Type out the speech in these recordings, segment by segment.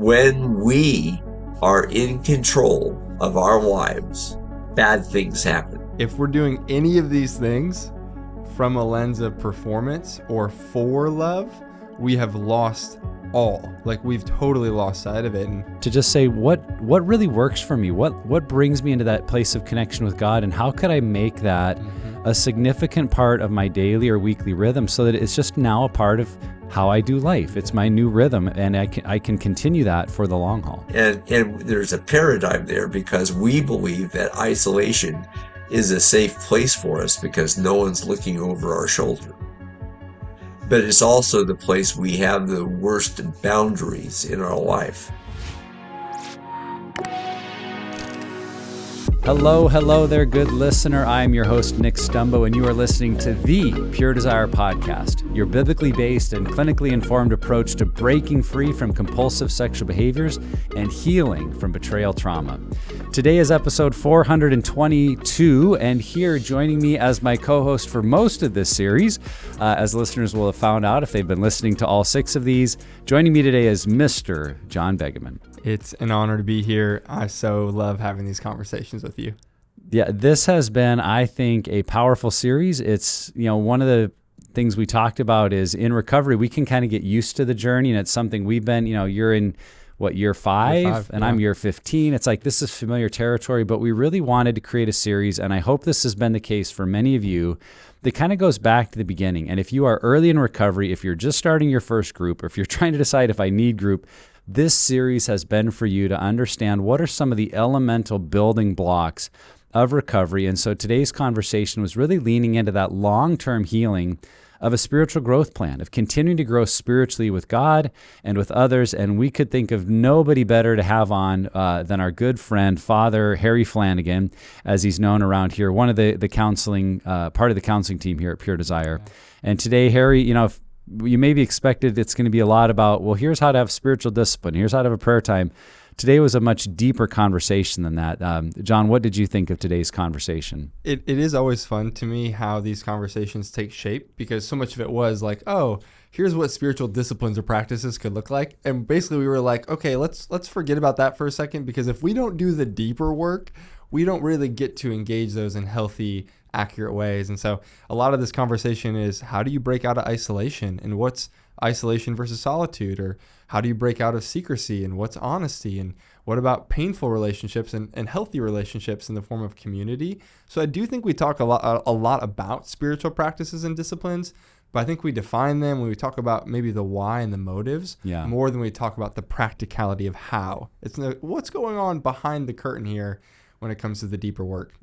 when we are in control of our lives, bad things happen. If we're doing any of these things from a lens of performance or for love, we have lost all. Like, we've totally lost sight of it. And to just say what really works for me, what brings me into that place of connection with God, and how could I make that a significant part of my daily or weekly rhythm so that it's just now a part of how I do life. It's my new rhythm, and I can continue that for the long haul. And there's a paradigm there, because we believe that isolation is a safe place for us because no one's looking over our shoulder. But it's also the place we have the worst boundaries in our life. Hello there, good listener. I'm your host, Nick Stumbo, and you are listening to the Pure Desire Podcast, your biblically based and clinically informed approach to breaking free from compulsive sexual behaviors and healing from betrayal trauma. Today is episode 422, and here joining me as my co-host for most of this series, as listeners will have found out if they've been listening to all 6 of these, joining me today is Mr. John Begeman. it's an honor to be here. I so love having these conversations with you. Yeah, this has been, I think, a powerful series. It's, one of the things we talked about is in recovery, we can kind of get used to the journey, and it's something we've been, you're in year 5 and yeah. I'm year 15. It's like, this is familiar territory, but we really wanted to create a series, and I hope this has been the case for many of you, that kind of goes back to the beginning. And if you are early in recovery, if you're just starting your first group, or if you're trying to decide if I need group, this series has been for you to understand what are some of the elemental building blocks of recovery. And so today's conversation was really leaning into that long-term healing of a spiritual growth plan, of continuing to grow spiritually with God and with others. And we could think of nobody better to have on than our good friend, Father Harry Flanagan, as he's known around here, one of the counseling, part of the counseling team here at Pure Desire. Yeah. And today, Harry, if you may be expected it's going to be a lot about, well, here's how to have spiritual discipline, here's how to have a prayer time. Today was a much deeper conversation than that. John, what did you think of today's conversation? It is always fun to me how these conversations take shape, because so much of it was like, oh, here's what spiritual disciplines or practices could look like. And basically we were like, okay, let's forget about that for a second, because if we don't do the deeper work, we don't really get to engage those in healthy, accurate ways. And so a lot of this conversation is, how do you break out of isolation, and what's isolation versus solitude? Or how do you break out of secrecy, and what's honesty, and what about painful relationships and healthy relationships in the form of community? So I do think we talk a lot about spiritual practices and disciplines, but I think we define them when we talk about maybe the why and the motives more than we talk about the practicality of how. It's what's going on behind the curtain here when it comes to the deeper work.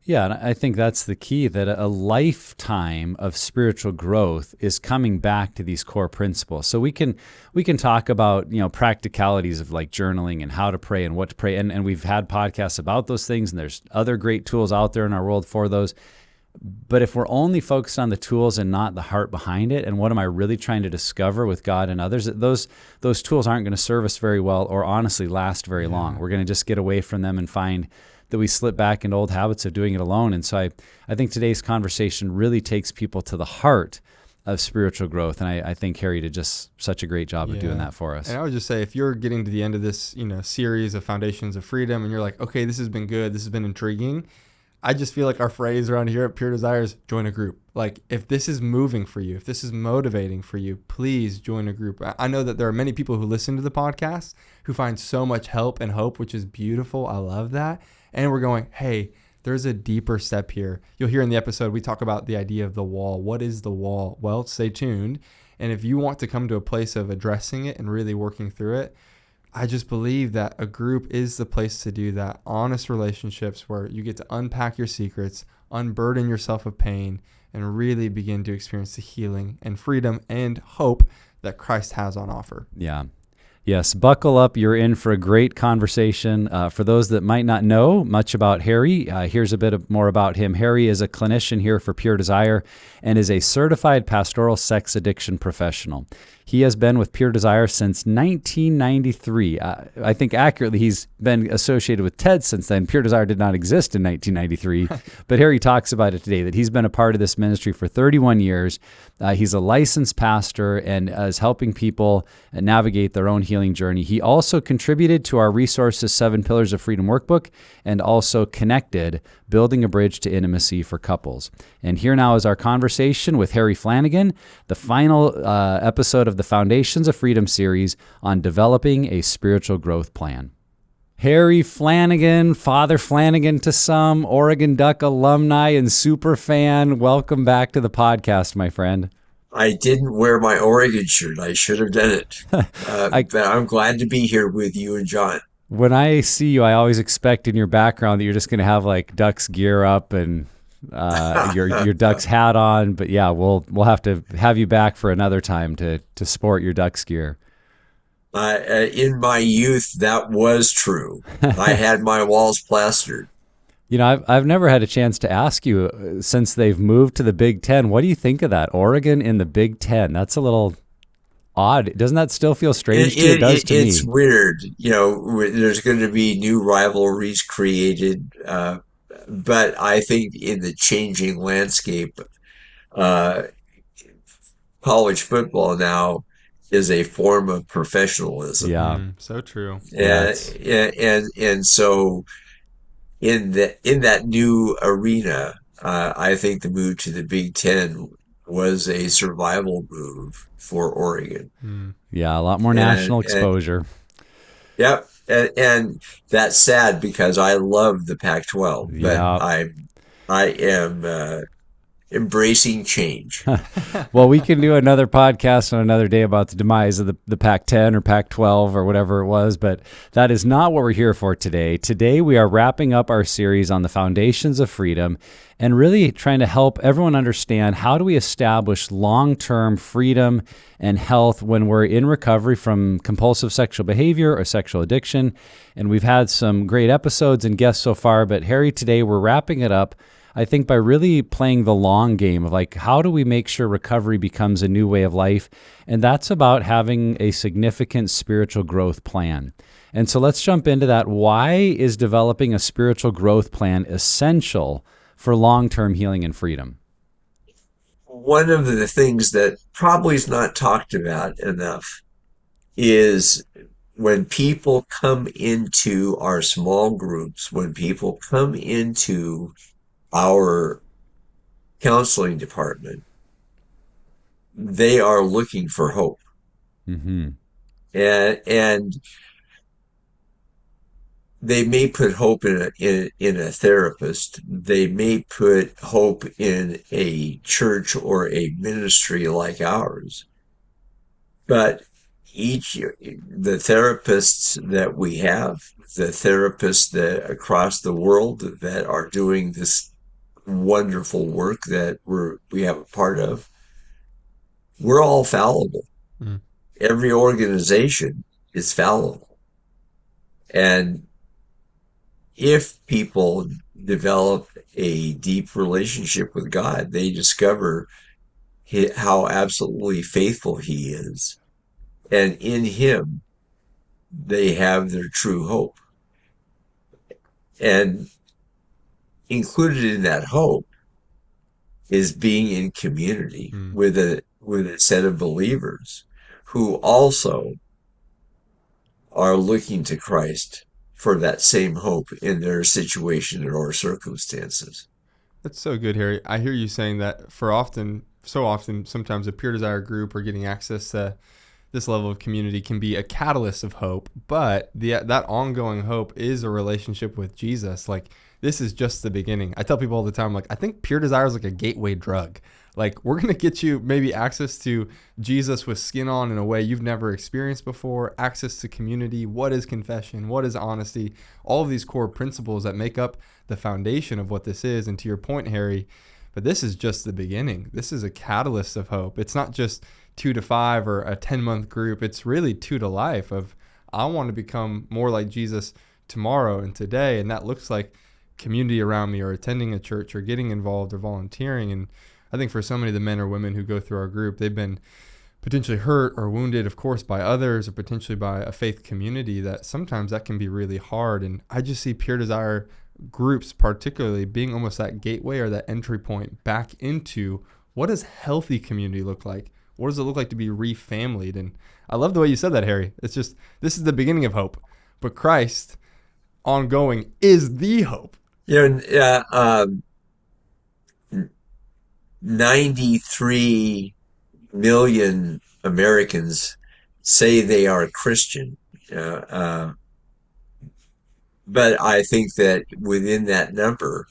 Yeah, and I think that's the key, that a lifetime of spiritual growth is coming back to these core principles. So we can talk about, practicalities of like journaling and how to pray and what to pray. And we've had podcasts about those things, and there's other great tools out there in our world for those. But if we're only focused on the tools and not the heart behind it, and what am I really trying to discover with God and others, those tools aren't going to serve us very well, or honestly last very long. We're going to just get away from them and find that we slip back into old habits of doing it alone. And so I think today's conversation really takes people to the heart of spiritual growth. And I think Harry did just such a great job of doing that for us. And I would just say, if you're getting to the end of this, series of Foundations of Freedom, and you're like, okay, this has been good, this has been intriguing, I just feel like our phrase around here at Pure Desire is join a group. Like, if this is moving for you, if this is motivating for you, please join a group. I know that there are many people who listen to the podcast who find so much help and hope, which is beautiful. I love that. And we're going, hey, there's a deeper step here. You'll hear in the episode, we talk about the idea of the wall. What is the wall? Well, stay tuned. And if you want to come to a place of addressing it and really working through it, I just believe that a group is the place to do that. Honest relationships where you get to unpack your secrets, unburden yourself of pain, and really begin to experience the healing and freedom and hope that Christ has on offer. Yeah. Yes, buckle up. You're in for a great conversation. For those that might not know much about Harry, here's a bit more about him. Harry is a clinician here for Pure Desire and is a certified pastoral sex addiction professional. He has been with Pure Desire since 1993. I think accurately he's been associated with TED since then. Pure Desire did not exist in 1993, but Harry talks about it today, that he's been a part of this ministry for 31 years. He's a licensed pastor and is helping people navigate their own healing journey. He also contributed to our Resources 7 Pillars of Freedom workbook and also connected Building a Bridge to Intimacy for Couples. And here now is our conversation with Harry Flanagan, the final episode of the Foundations of Freedom series on developing a spiritual growth plan. Harry Flanagan, Father Flanagan to some, Oregon Duck alumni and super fan. Welcome back to the podcast, my friend. I didn't wear my Oregon shirt. I should have done it. But I'm glad to be here with you and John. When I see you, I always expect in your background that you're just going to have like Ducks gear up and your Ducks hat on. But yeah, we'll have to have you back for another time to sport your Ducks gear. In my youth, that was true. I had my walls plastered. You know, I've never had a chance to ask you since they've moved to the Big Ten. What do you think of that? Oregon in the Big Ten. That's a little odd. Doesn't that still feel strange to you? It does to me. It's weird. You know, there's going to be new rivalries created. But I think in the changing landscape, college football now is a form of professionalism. Yeah, so true. And so in that new arena, I think the move to the Big Ten was a survival move for Oregon. Yeah, a lot more national exposure. Yep. And that's sad because I love the Pac-12, but I am embracing change. Well, we can do another podcast on another day about the demise of the Pac-10 or Pac-12 or whatever it was, but that is not what we're here for today. Today, we are wrapping up our series on the foundations of freedom and really trying to help everyone understand how do we establish long-term freedom and health when we're in recovery from compulsive sexual behavior or sexual addiction. And we've had some great episodes and guests so far, but Harry, today we're wrapping it up, I think, by really playing the long game of like, how do we make sure recovery becomes a new way of life? And that's about having a significant spiritual growth plan. And so let's jump into that. Why is developing a spiritual growth plan essential for long-term healing and freedom? One of the things that probably is not talked about enough is when people come into our small groups, when people come into our counseling department, they are looking for hope. Mm-hmm. And they may put hope in a therapist. They may put hope in a church or a ministry like ours. But the therapists that we have, the therapists that across the world that are doing this wonderful work that we have a part of, we're all fallible. Every organization is fallible. And if people develop a deep relationship with God, they discover how absolutely faithful He is. And in Him, they have their true hope. And included in that hope is being in community with a set of believers who also are looking to Christ for that same hope in their situation or circumstances. That's so good, Harry. I hear you saying that so often, sometimes a Pure Desire group or getting access to this level of community can be a catalyst of hope, but that ongoing hope is a relationship with Jesus. Like, this is just the beginning. I tell people all the time, like, I think Pure Desire is like a gateway drug. Like, we're going to get you maybe access to Jesus with skin on in a way you've never experienced before, access to community, what is confession, what is honesty, all of these core principles that make up the foundation of what this is. And to your point, Harry, but this is just the beginning. This is a catalyst of hope. It's not just 2 to 5 or a 10-month group. It's really 2 to life of, I want to become more like Jesus tomorrow and today. And that looks like community around me or attending a church or getting involved or volunteering. And I think for so many of the men or women who go through our group, they've been potentially hurt or wounded, of course, by others or potentially by a faith community, that sometimes that can be really hard. And I just see Pure Desire groups particularly being almost that gateway or that entry point back into what does healthy community look like? What does it look like to be refamilied? And I love the way you said that, Harry. It's just, this is the beginning of hope, but Christ ongoing is the hope. 93 million Americans say they are Christian. But I think that within that number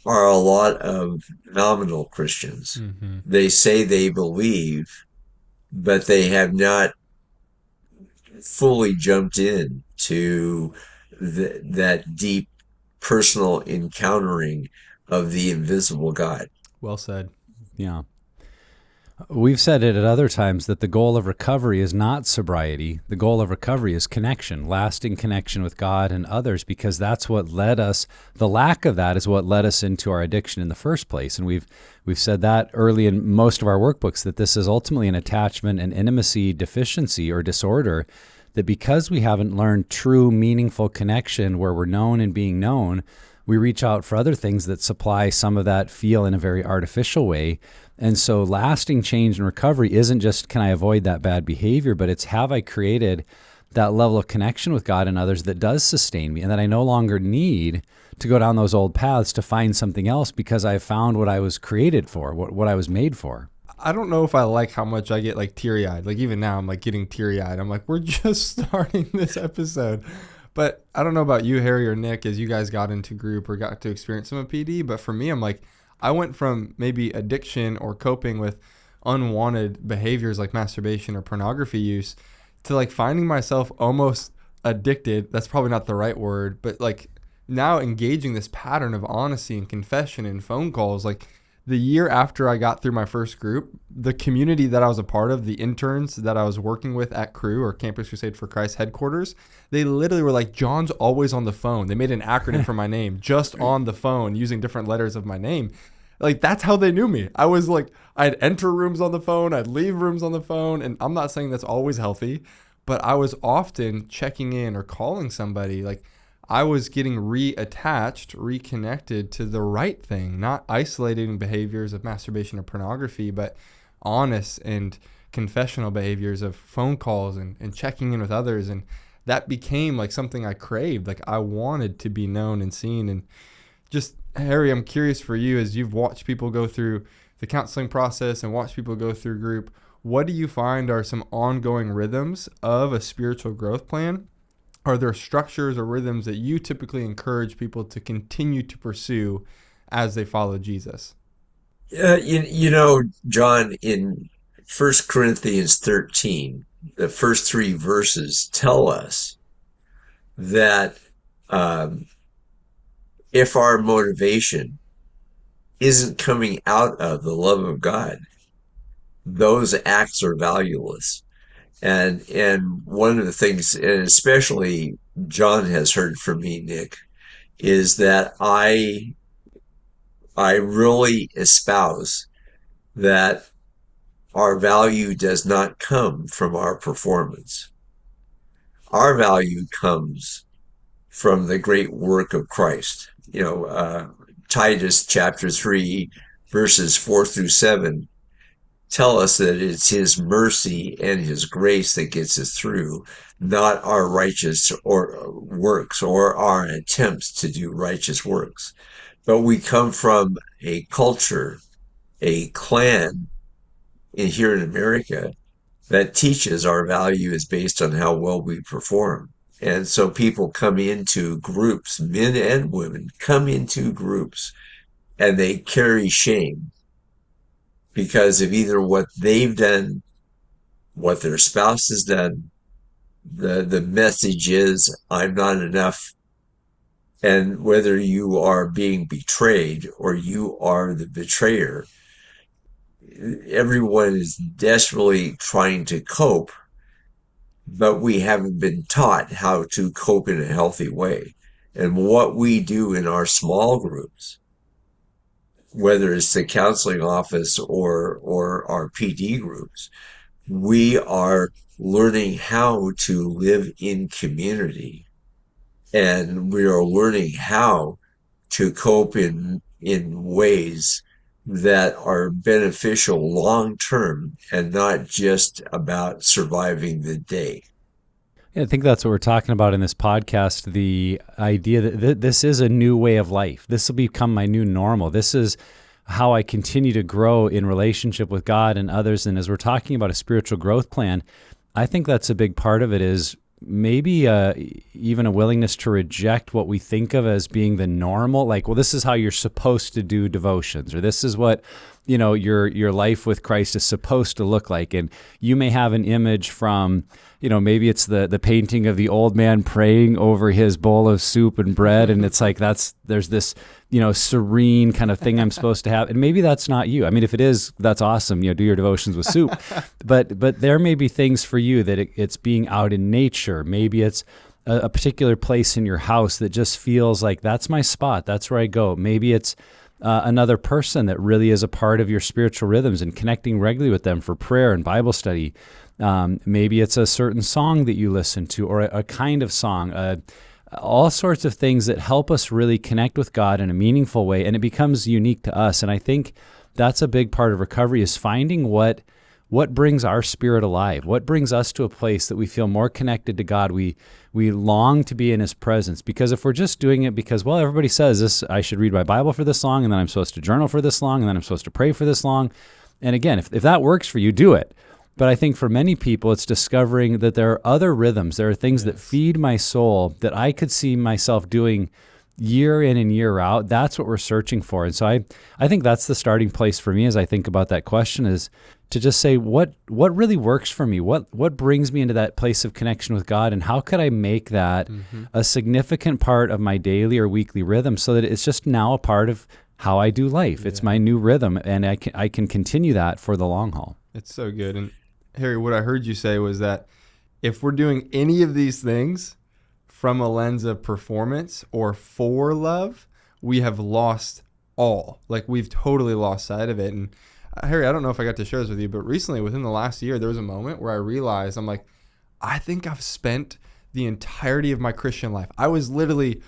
are a lot of nominal Christians. Mm-hmm. They say they believe, but they have not fully jumped in to that deep personal encountering of the invisible God. Well said. Yeah. We've said it at other times that the goal of recovery is not sobriety. The goal of recovery is connection, lasting connection with God and others, because that's what led us, the lack of that is what led us into our addiction in the first place. And we've said that early in most of our workbooks, that this is ultimately an attachment and intimacy deficiency or disorder, that because we haven't learned true, meaningful connection where we're known and being known, we reach out for other things that supply some of that feel in a very artificial way. And so lasting change and recovery isn't just, can I avoid that bad behavior, but it's, have I created that level of connection with God and others that does sustain me and that I no longer need to go down those old paths to find something else because I've found what I was created for, what I was made for. I don't know if I like how much I get like teary-eyed. Like even now I'm like getting teary-eyed. I'm like, we're just starting this episode. But I don't know about you, Harry or Nick, as you guys got into group or got to experience some of PD. But for me, I'm like, I went from maybe addiction or coping with unwanted behaviors like masturbation or pornography use to like finding myself almost addicted. That's probably not the right word, but like now engaging this pattern of honesty and confession and phone calls. Like the year after I got through my first group, the community that I was a part of, the interns that I was working with at Cru or Campus Crusade for Christ headquarters, they literally were like, John's always on the phone. They made an acronym for my name, just on the phone, using different letters of my name. Like, that's how they knew me. I was like, I'd enter rooms on the phone, I'd leave rooms on the phone. And I'm not saying that's always healthy, but I was often checking in or calling somebody. Like, I was getting reattached, reconnected to the right thing, not isolating behaviors of masturbation or pornography, but honest and confessional behaviors of phone calls and checking in with others. And that became like something I craved. Like I wanted to be known and seen. And just, Harry, I'm curious for you, as you've watched people go through the counseling process and watched people go through group, what do you find are some ongoing rhythms of a spiritual growth plan? Are there structures or rhythms that you typically encourage people to continue to pursue as they follow Jesus? John, in 1 Corinthians 13, the first 3 verses tell us that if our motivation isn't coming out of the love of God, those acts are valueless. And one of the things, and especially John has heard from me, Nick, is that I really espouse that our value does not come from our performance. Our value comes from the great work of Christ. Titus chapter 3, verses 4 through 7 tell us that it's his mercy and his grace that gets us through, not our righteous or works or our attempts to do righteous works. But we come from a culture, a clan here in America that teaches our value is based on how well we perform. And so people come into groups, men and women come into groups, and they carry shame because of either what they've done, what their spouse has done. The message is, I'm not enough. And whether you are being betrayed or you are the betrayer, everyone is desperately trying to cope, but we haven't been taught how to cope in a healthy way. And what we do in our small groups, whether it's the counseling office or our PD groups, We are learning how to live in community, and we are learning how to cope in ways that are beneficial long term and not just about surviving the day. Yeah, I think that's what we're talking about in this podcast, the idea that this is a new way of life. This will become my new normal. This is how I continue to grow in relationship with God and others. And as we're talking about a spiritual growth plan, I think that's a big part of it, is maybe even a willingness to reject what we think of as being the normal. Like, well, this is how you're supposed to do devotions, or this is what, your life with Christ is supposed to look like. And you may have an image from, maybe it's the painting of the old man praying over his bowl of soup and bread, and it's like there's this serene kind of thing I'm supposed to have, and maybe that's not you. I mean, if it is, that's awesome. Do your devotions with soup, but there may be things for you that it's being out in nature. Maybe it's a particular place in your house that just feels like that's my spot. That's where I go. Maybe it's another person that really is a part of your spiritual rhythms and connecting regularly with them for prayer and Bible study. Maybe it's a certain song that you listen to, or a kind of song, all sorts of things that help us really connect with God in a meaningful way, and it becomes unique to us. And I think that's a big part of recovery, is finding what brings our spirit alive, what brings us to a place that we feel more connected to God. We long to be in His presence, because if we're just doing it because, well, everybody says this, I should read my Bible for this long, and then I'm supposed to journal for this long, and then I'm supposed to pray for this long. And again, if that works for you, do it. But I think for many people, it's discovering that there are other rhythms. There are things that feed my soul that I could see myself doing year in and year out. That's what we're searching for. And so I think that's the starting place for me as I think about that question, is to just say, what really works for me? What brings me into that place of connection with God? And how could I make that a significant part of my daily or weekly rhythm, so that it's just now a part of how I do life? Yeah. It's my new rhythm, and I can continue that for the long haul. It's so good. And Harry, what I heard you say was that if we're doing any of these things from a lens of performance or for love, we have lost all. Like, we've totally lost sight of it. And Harry, I don't know if I got to share this with you, but recently, within the last year, there was a moment where I realized, I'm like, I think I've spent the entirety of my Christian life. I was literally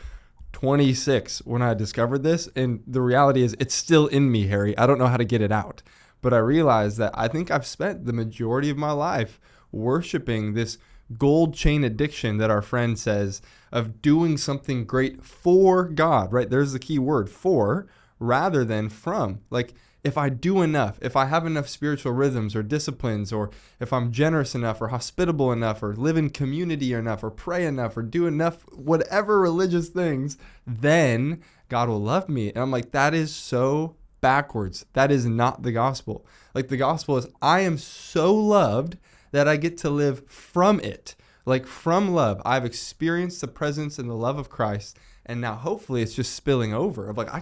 26 when I discovered this. And the reality is, it's still in me, Harry. I don't know how to get it out. But I realized that I think I've spent the majority of my life worshiping this gold chain addiction that our friend says, of doing something great for God, right? There's the key word, for, rather than from. Like, if I do enough, if I have enough spiritual rhythms or disciplines, or if I'm generous enough or hospitable enough or live in community enough or pray enough or do enough, whatever religious things, then God will love me. And I'm like, that is so backwards. That is not the gospel. Like, the gospel is, I am so loved that I get to live from it. Like, from love, I've experienced the presence and the love of Christ, and now hopefully it's just spilling over. Of like, I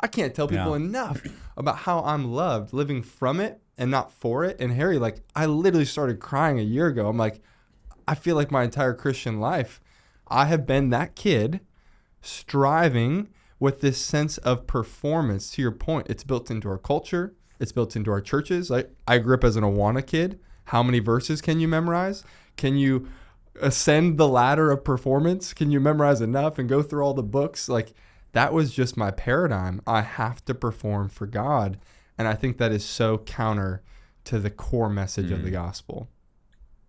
can't tell people enough about how I'm loved, living from it and not for it. And Harry, like, I literally started crying a year ago. I'm like, I feel like my entire Christian life, I have been that kid striving with this sense of performance. To your point, it's built into our culture. It's built into our churches. I grew up as an Awana kid. How many verses can you memorize? Can you ascend the ladder of performance? Can you memorize enough and go through all the books? Like, that was just my paradigm. I have to perform for God. And I think that is so counter to the core message of the gospel.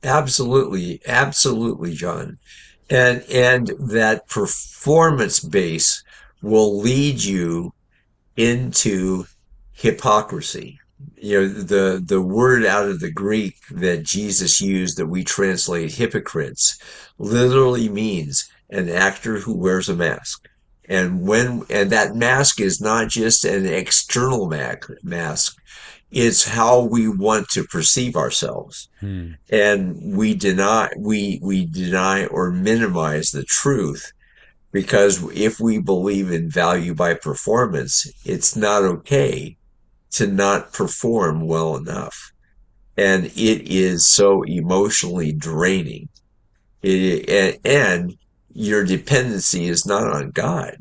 Absolutely, absolutely, John. And that performance base will lead you into hypocrisy. The word out of the Greek that Jesus used, that we translate hypocrites, literally means an actor who wears a mask. And that mask is not just an external mask, it's how we want to perceive ourselves. And we deny or minimize the truth, because if we believe in value by performance, it's not okay to not perform well enough. And it is so emotionally draining. And your dependency is not on God,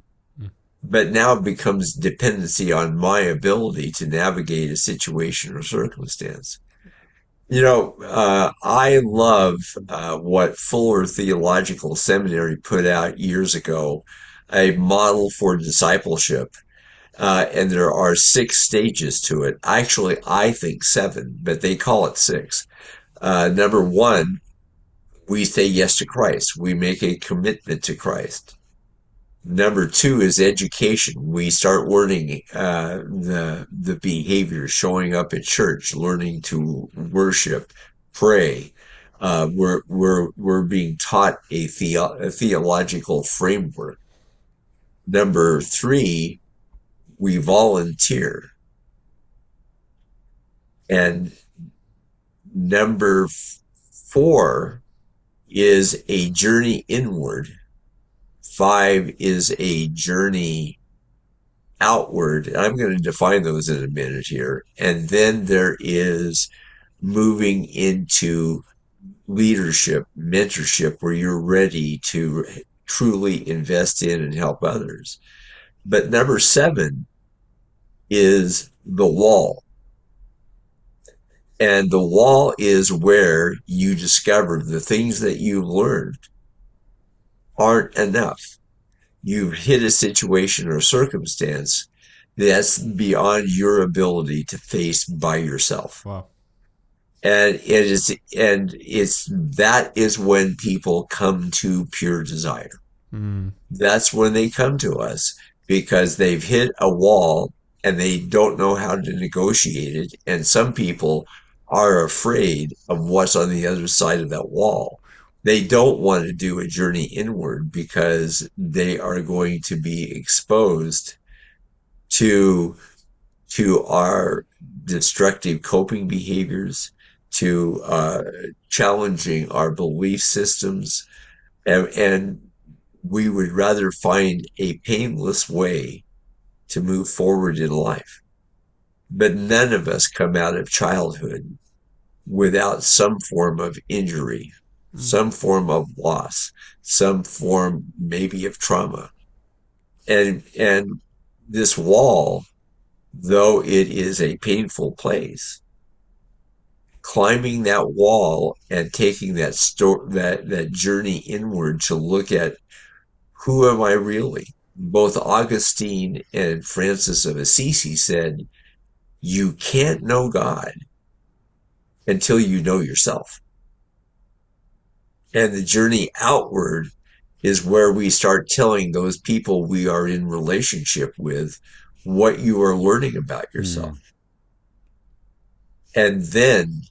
but now becomes dependency on my ability to navigate a situation or circumstance. I love what Fuller Theological Seminary put out years ago, a model for discipleship. And there are 6 stages to it. Actually, I think 7, but they call it 6. Number 1, we say yes to Christ. We make a commitment to Christ. Number 2 is education. We start learning the behaviors, showing up at church, learning to worship, pray. We're being taught a theological framework. Number 3, we volunteer. And number 4 is a journey inward. 5 is a journey outward. I'm going to define those in a minute here. And then there is moving into leadership, mentorship, where you're ready to truly invest in and help others. But number 7 is the wall. And the wall is where you discover the things that you've learned aren't enough. You've hit a situation or circumstance that's beyond your ability to face by yourself. Wow. And that is when people come to pure desire. Mm. That's when they come to us because they've hit a wall and they don't know how to negotiate it. And some people are afraid of what's on the other side of that wall. They don't want to do a journey inward because they are going to be exposed to our destructive coping behaviors, to challenging our belief systems, and we would rather find a painless way to move forward in life. But none of us come out of childhood without some form of injury, some form of loss, some form maybe of trauma. And this wall, though it is a painful place, climbing that wall and taking that journey inward to look at who am I really? Both Augustine and Francis of Assisi said, you can't know God until you know yourself. And the journey outward is where we start telling those people we are in relationship with what you are learning about yourself. And then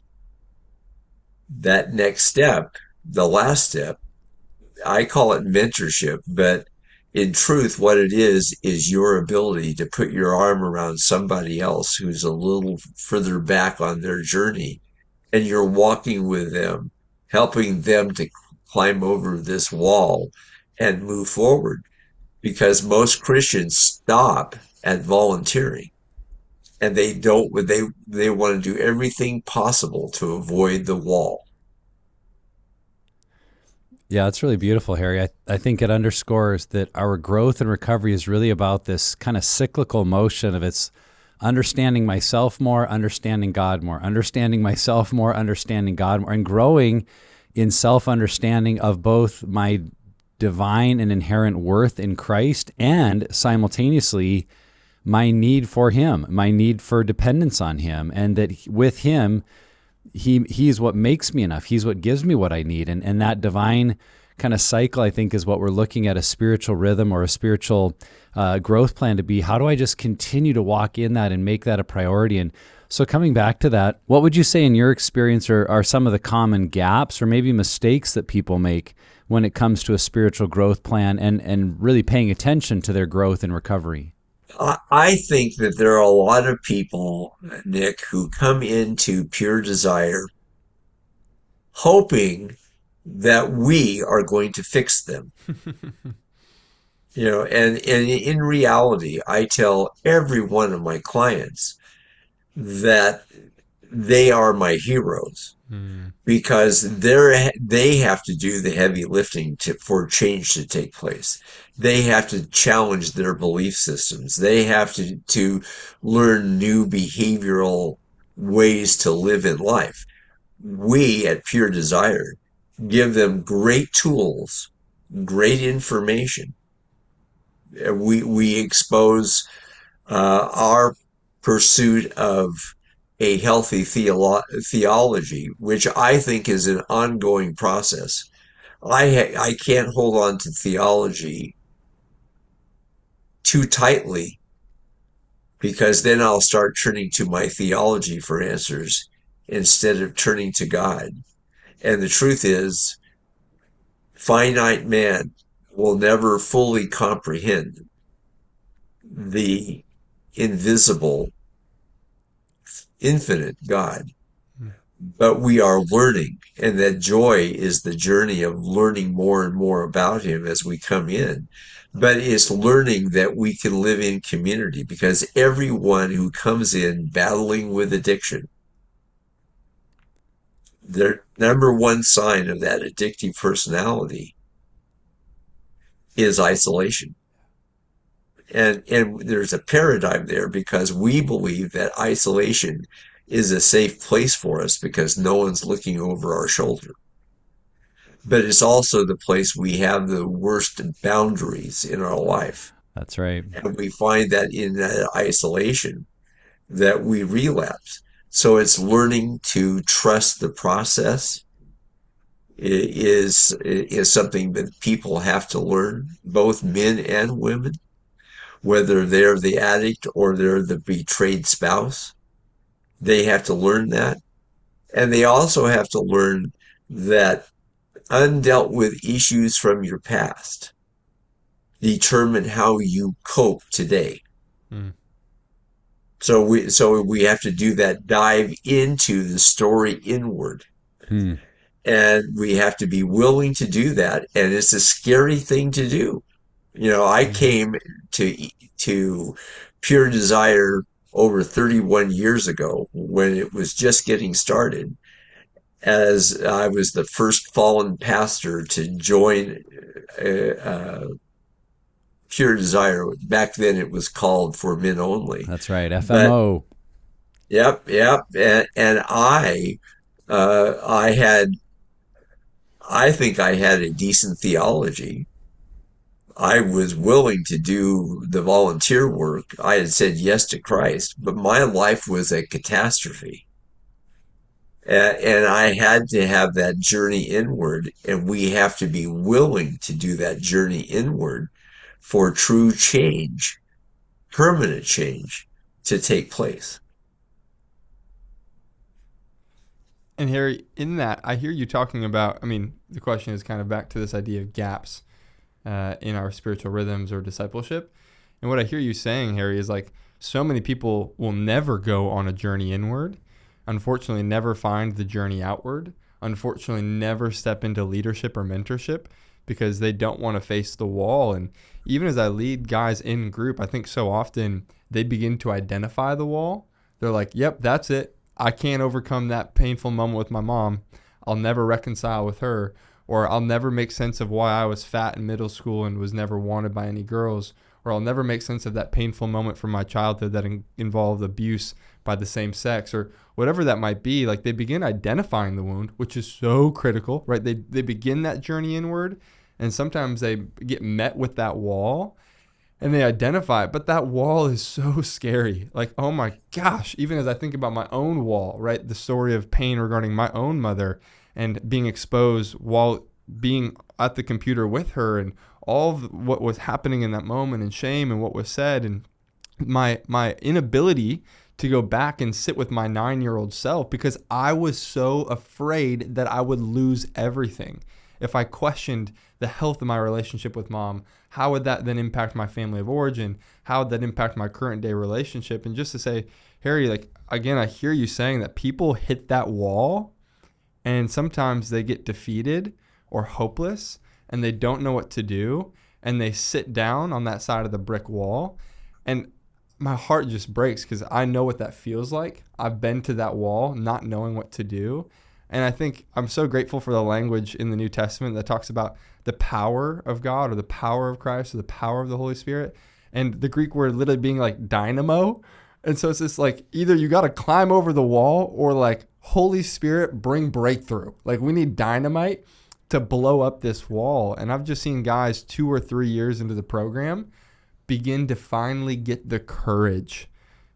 that next step, the last step, I call it mentorship, but in truth, what it is your ability to put your arm around somebody else who's a little further back on their journey, and you're walking with them, helping them to climb over this wall and move forward. Because most Christians stop at volunteering, and they want to do everything possible to avoid the wall. Yeah, it's really beautiful, Harry. I think it underscores that our growth and recovery is really about this kind of cyclical motion of it's understanding myself more, understanding God more, understanding myself more, understanding God more, and growing in self-understanding of both my divine and inherent worth in Christ and simultaneously my need for Him, my need for dependence on Him, and that with Him, He is what makes me enough. He's what gives me what I need. And that divine kind of cycle, I think, is what we're looking at a spiritual rhythm or a spiritual growth plan to be. How do I just continue to walk in that and make that a priority? And so coming back to that, what would you say in your experience are some of the common gaps or maybe mistakes that people make when it comes to a spiritual growth plan and really paying attention to their growth and recovery? I think that there are a lot of people, Nick, who come into pure desire hoping that we are going to fix them. And in reality, I tell every one of my clients that they are my heroes because they have to do the heavy lifting for change to take place. They have to challenge their belief systems. They have to learn new behavioral ways to live in life. We at Pure Desire give them great tools, great information. We expose our pursuit of a healthy theology, which I think is an ongoing process. I can't hold on to theology too tightly because then I'll start turning to my theology for answers instead of turning to God. And the truth is, finite man will never fully comprehend the invisible, infinite God. But we are learning, and that joy is the journey of learning more and more about him as we come in. But it's learning that we can live in community because everyone who comes in battling with addiction, their number one sign of that addictive personality is isolation. And there's a paradigm there because we believe that isolation is a safe place for us because no one's looking over our shoulder. But it's also the place we have the worst boundaries in our life. That's right. And we find that in that isolation that we relapse. So it's learning to trust the process is something that people have to learn, both men and women, whether they're the addict or they're the betrayed spouse. They have to learn that. And they also have to learn that undealt with issues from your past determine how you cope today. Mm. So we have to do that dive into the story inward. And we have to be willing to do that. And it's a scary thing to do. You know, I came to Pure Desire over 31 years ago when it was just getting started, as I was the first fallen pastor to join Pure Desire. Back then it was called For Men Only. That's right. But FMO. yep. And I think I had a decent theology. I was willing to do the volunteer work. I had said yes to Christ, but my life was a catastrophe. And I had to have that journey inward, and we have to be willing to do that journey inward for true change, permanent change to take place. And Harry, in that, I hear you talking about, I mean, the question is kind of back to this idea of gaps in our spiritual rhythms or discipleship. And what I hear you saying, Harry, is like so many people will never go on a journey inward, unfortunately never find the journey outward, unfortunately never step into leadership or mentorship because they don't want to face the wall. And even as I lead guys in group, I think so often they begin to identify the wall. They're like, yep, that's it. I can't overcome that painful moment with my mom. I'll never reconcile with her. Or I'll never make sense of why I was fat in middle school and was never wanted by any girls. Or I'll never make sense of that painful moment from my childhood that involved abuse by the same sex, or whatever that might be. Like, they begin identifying the wound, which is so critical, right? They begin that journey inward, and sometimes they get met with that wall and they identify it, but that wall is so scary. Like, oh my gosh, even as I think about my own wall, right? The story of pain regarding my own mother and being exposed while being at the computer with her, and all of what was happening in that moment, and shame and what was said, and my inability to go back and sit with my 9-year-old self because I was so afraid that I would lose everything. If I questioned the health of my relationship with mom, how would that then impact my family of origin? How would that impact my current day relationship? And just to say, Harry, like, again, I hear you saying that people hit that wall and sometimes they get defeated or hopeless and they don't know what to do, and they sit down on that side of the brick wall. And my heart just breaks because I know what that feels like. I've been to that wall not knowing what to do. And I think I'm so grateful for the language in the New Testament that talks about the power of God or the power of Christ or the power of the Holy Spirit. And the Greek word literally being like dynamo. And so it's just like either you got to climb over the wall or like Holy Spirit, bring breakthrough. Like, we need dynamite to blow up this wall. And I've just seen guys 2 or 3 years into the program begin to finally get the courage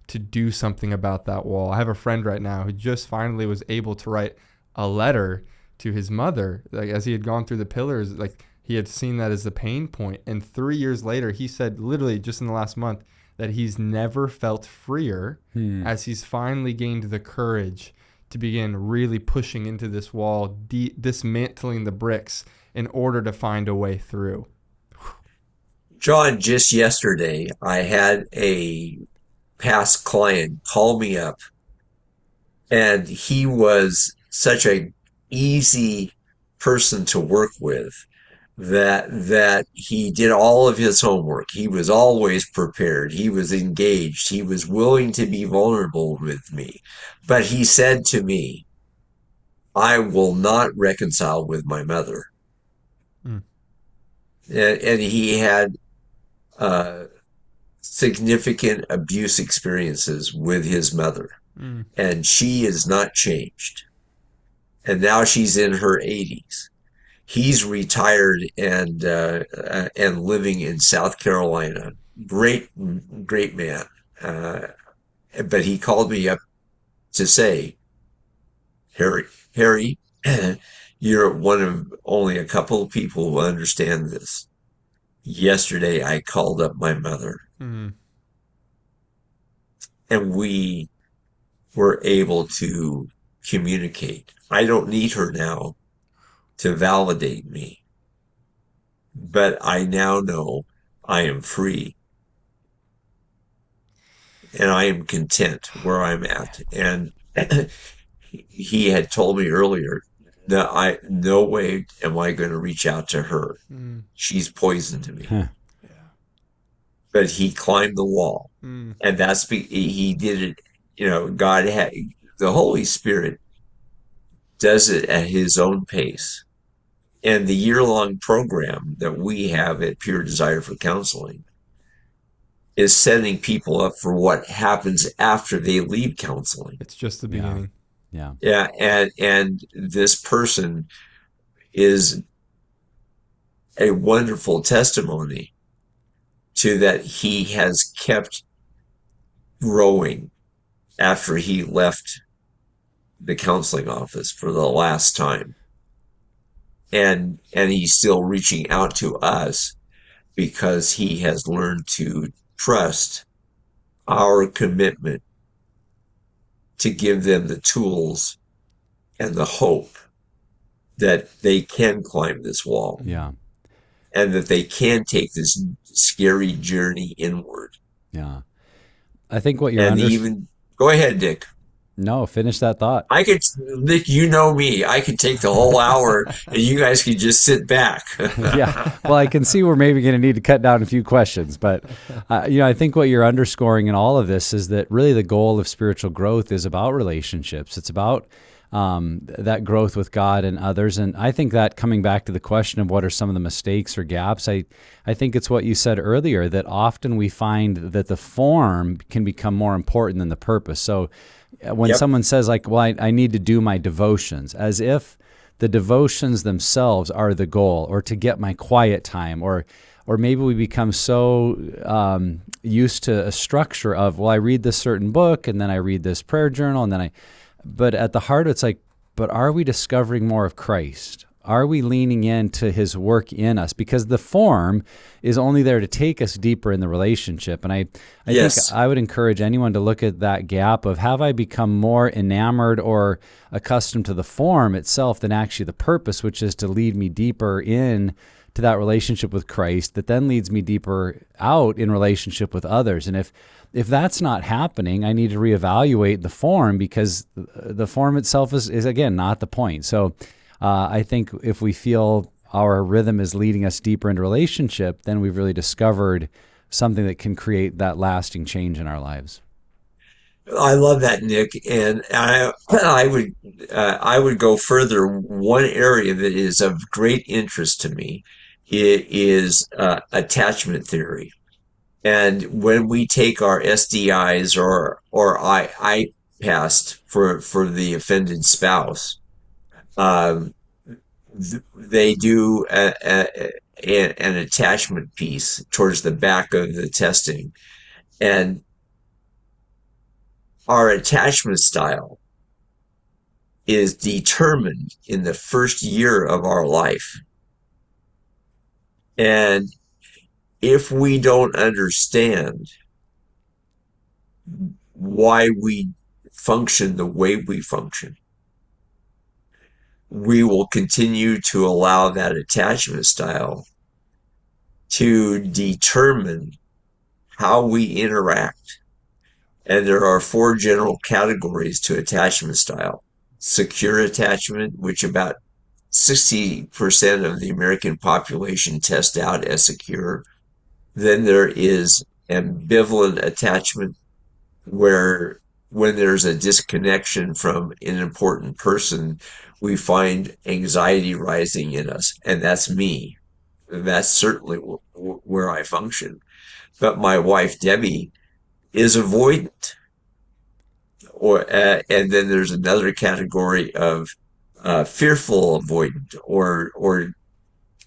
to do something about that wall. I have a friend right now who just finally was able to write a letter to his mother, like, as he had gone through the pillars, like, he had seen that as the pain point. And 3 years later, he said, literally just in the last month, that he's never felt freer as he's finally gained the courage to begin really pushing into this wall, dismantling the bricks in order to find a way through. John, just yesterday, I had a past client call me up, and he was such a easy person to work with that he did all of his homework. He was always prepared. He was engaged. He was willing to be vulnerable with me. But he said to me, I will not reconcile with my mother. Mm. And he had significant abuse experiences with his mother. And she is not changed. And now she's in her 80s. He's retired and living in South Carolina. Great man. But he called me up to say, Harry, you're one of only a couple of people who understand this. Yesterday, I called up my mother, and we were able to communicate. I don't need her now to validate me, but I now know I am free, and I am content where I'm at. And he had told me earlier that no way am I going to reach out to her. She's poison to me. But he climbed the wall, and he did it. God had the Holy Spirit does it at his own pace. And the year-long program that we have at Pure Desire for Counseling is setting people up for what happens after they leave counseling. It's just the beginning. Yeah. And this person is a wonderful testimony to that he has kept growing after he left the counseling office for the last time. And he's still reaching out to us because he has learned to trust our commitment to give them the tools and the hope that they can climb this wall. Yeah. And that they can take this scary journey inward. Yeah. I think what you're go ahead, Dick. No, finish that thought. Nick, you know me. I could take the whole hour and you guys could just sit back. Yeah. Well, I can see we're maybe going to need to cut down a few questions, but I think what you're underscoring in all of this is that really the goal of spiritual growth is about relationships. It's about that growth with God and others. And I think that coming back to the question of what are some of the mistakes or gaps, I think it's what you said earlier, that often we find that the form can become more important than the purpose. So when someone says like, well, I need to do my devotions, as if the devotions themselves are the goal, or to get my quiet time, or maybe we become so used to a structure of, well, I read this certain book and then I read this prayer journal and then but at the heart, it's like, but are we discovering more of Christ? Are we leaning into his work in us? Because the form is only there to take us deeper in the relationship. And I think I would encourage anyone to look at that gap of, have I become more enamored or accustomed to the form itself than actually the purpose, which is to lead me deeper in to that relationship with Christ that then leads me deeper out in relationship with others. And if that's not happening, I need to reevaluate the form, because the form itself is again, not the point. So I think if we feel our rhythm is leading us deeper into relationship, then we've really discovered something that can create that lasting change in our lives. I love that, Nick, and I would go further. One area that is of great interest to me is attachment theory. And when we take our SDIs or passed for the offended spouse, um, they do an attachment piece towards the back of the testing. And our attachment style is determined in the first year of our life. And if we don't understand why we function the way we function, we will continue to allow that attachment style to determine how we interact. And there are four general categories to attachment style. Secure attachment, which about 60% of the American population test out as secure. Then there is ambivalent attachment, where when there's a disconnection from an important person, we find anxiety rising in us. And that's me. That's certainly where I function. But my wife, Debbie, is avoidant. And then there's another category of fearful avoidant, or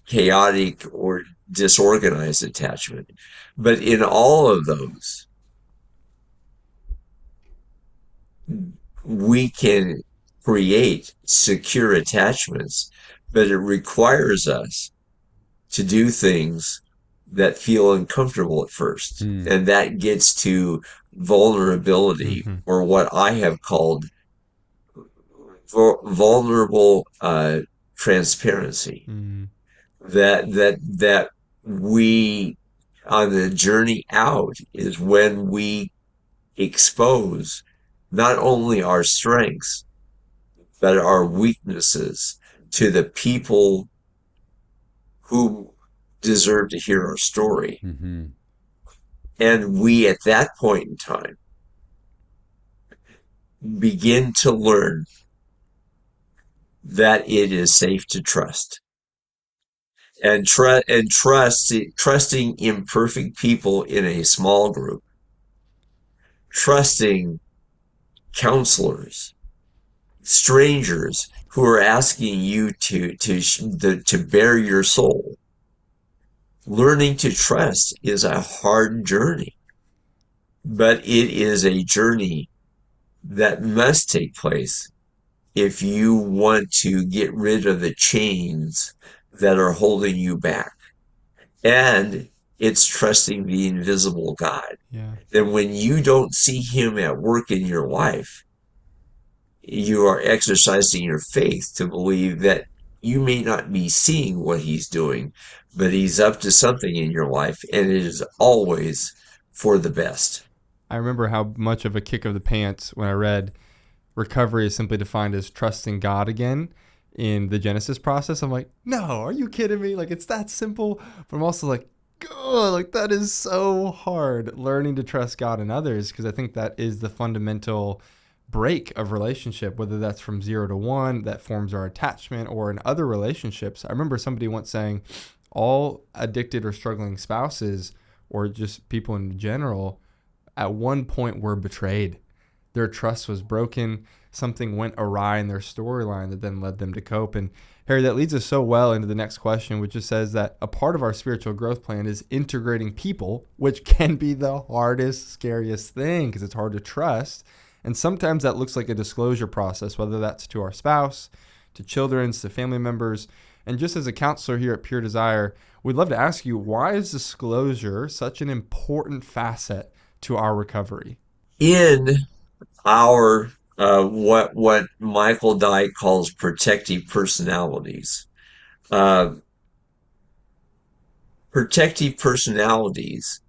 chaotic or disorganized attachment. But in all of those, we can create secure attachments, but it requires us to do things that feel uncomfortable at first. And that gets to vulnerability, or what I have called vulnerable transparency. That we, on the journey out, is when we expose not only our strengths, but our weaknesses to the people who deserve to hear our story. And we, at that point in time, begin to learn that it is safe to trust. And trusting imperfect people in a small group, trusting counselors, strangers who are asking you to bare your soul. Learning to trust is a hard journey, but it is a journey that must take place if you want to get rid of the chains that are holding you back. And it's trusting the invisible God. That when you don't see him at work in your life, you are exercising your faith to believe that you may not be seeing what he's doing, but he's up to something in your life, and it is always for the best. I remember how much of a kick of the pants when I read recovery is simply defined as trusting God again in the Genesis process. I'm like, no, are you kidding me? Like, it's that simple. But I'm also like, God, like, that is so hard, learning to trust God and others, because I think that is the fundamental break of relationship, whether that's from 0 to 1 that forms our attachment, or in other relationships. I remember somebody once saying all addicted or struggling spouses, or just people in general, at one point were betrayed. Their trust was broken. Something went awry in their storyline that then led them to cope. And Harry, that leads us so well into the next question, which just says that a part of our spiritual growth plan is integrating people, which can be the hardest, scariest thing, because it's hard to trust. And sometimes that looks like a disclosure process, whether that's to our spouse, to children, to family members. And just as a counselor here at Pure Desire, we'd love to ask you, why is disclosure such an important facet to our recovery? In our what Michael Dye calls protective personalities, protective personalities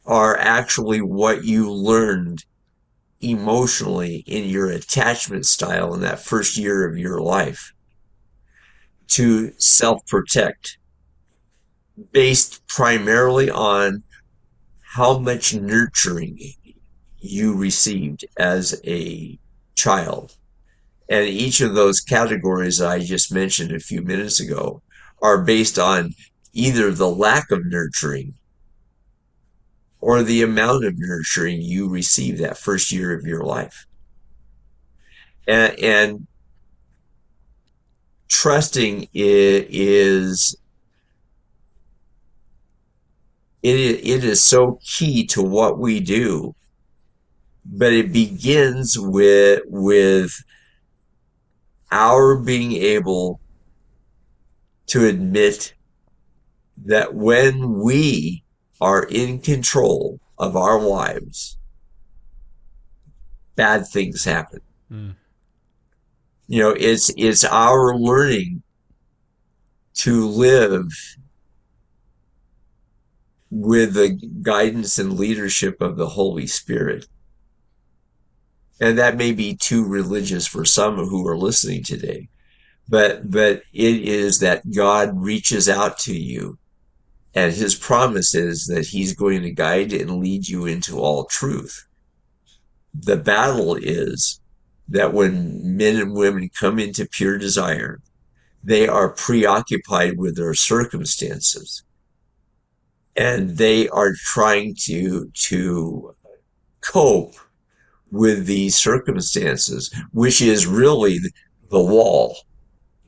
are actually what you learned emotionally in your attachment style in that first year of your life to self-protect, based primarily on how much nurturing you received as a child. And each of those categories I just mentioned a few minutes ago are based on either the lack of nurturing or the amount of nurturing you receive that first year of your life. And trusting it is so key to what we do, but it begins with our being able to admit that when we are in control of our lives, bad things happen. You know, it's our learning to live with the guidance and leadership of the Holy Spirit. And that may be too religious for some who are listening today, but it is that God reaches out to you, and his promise is that he's going to guide and lead you into all truth. The battle is that when men and women come into pure desire, they are preoccupied with their circumstances, and they are trying to cope with these circumstances, which is really the wall.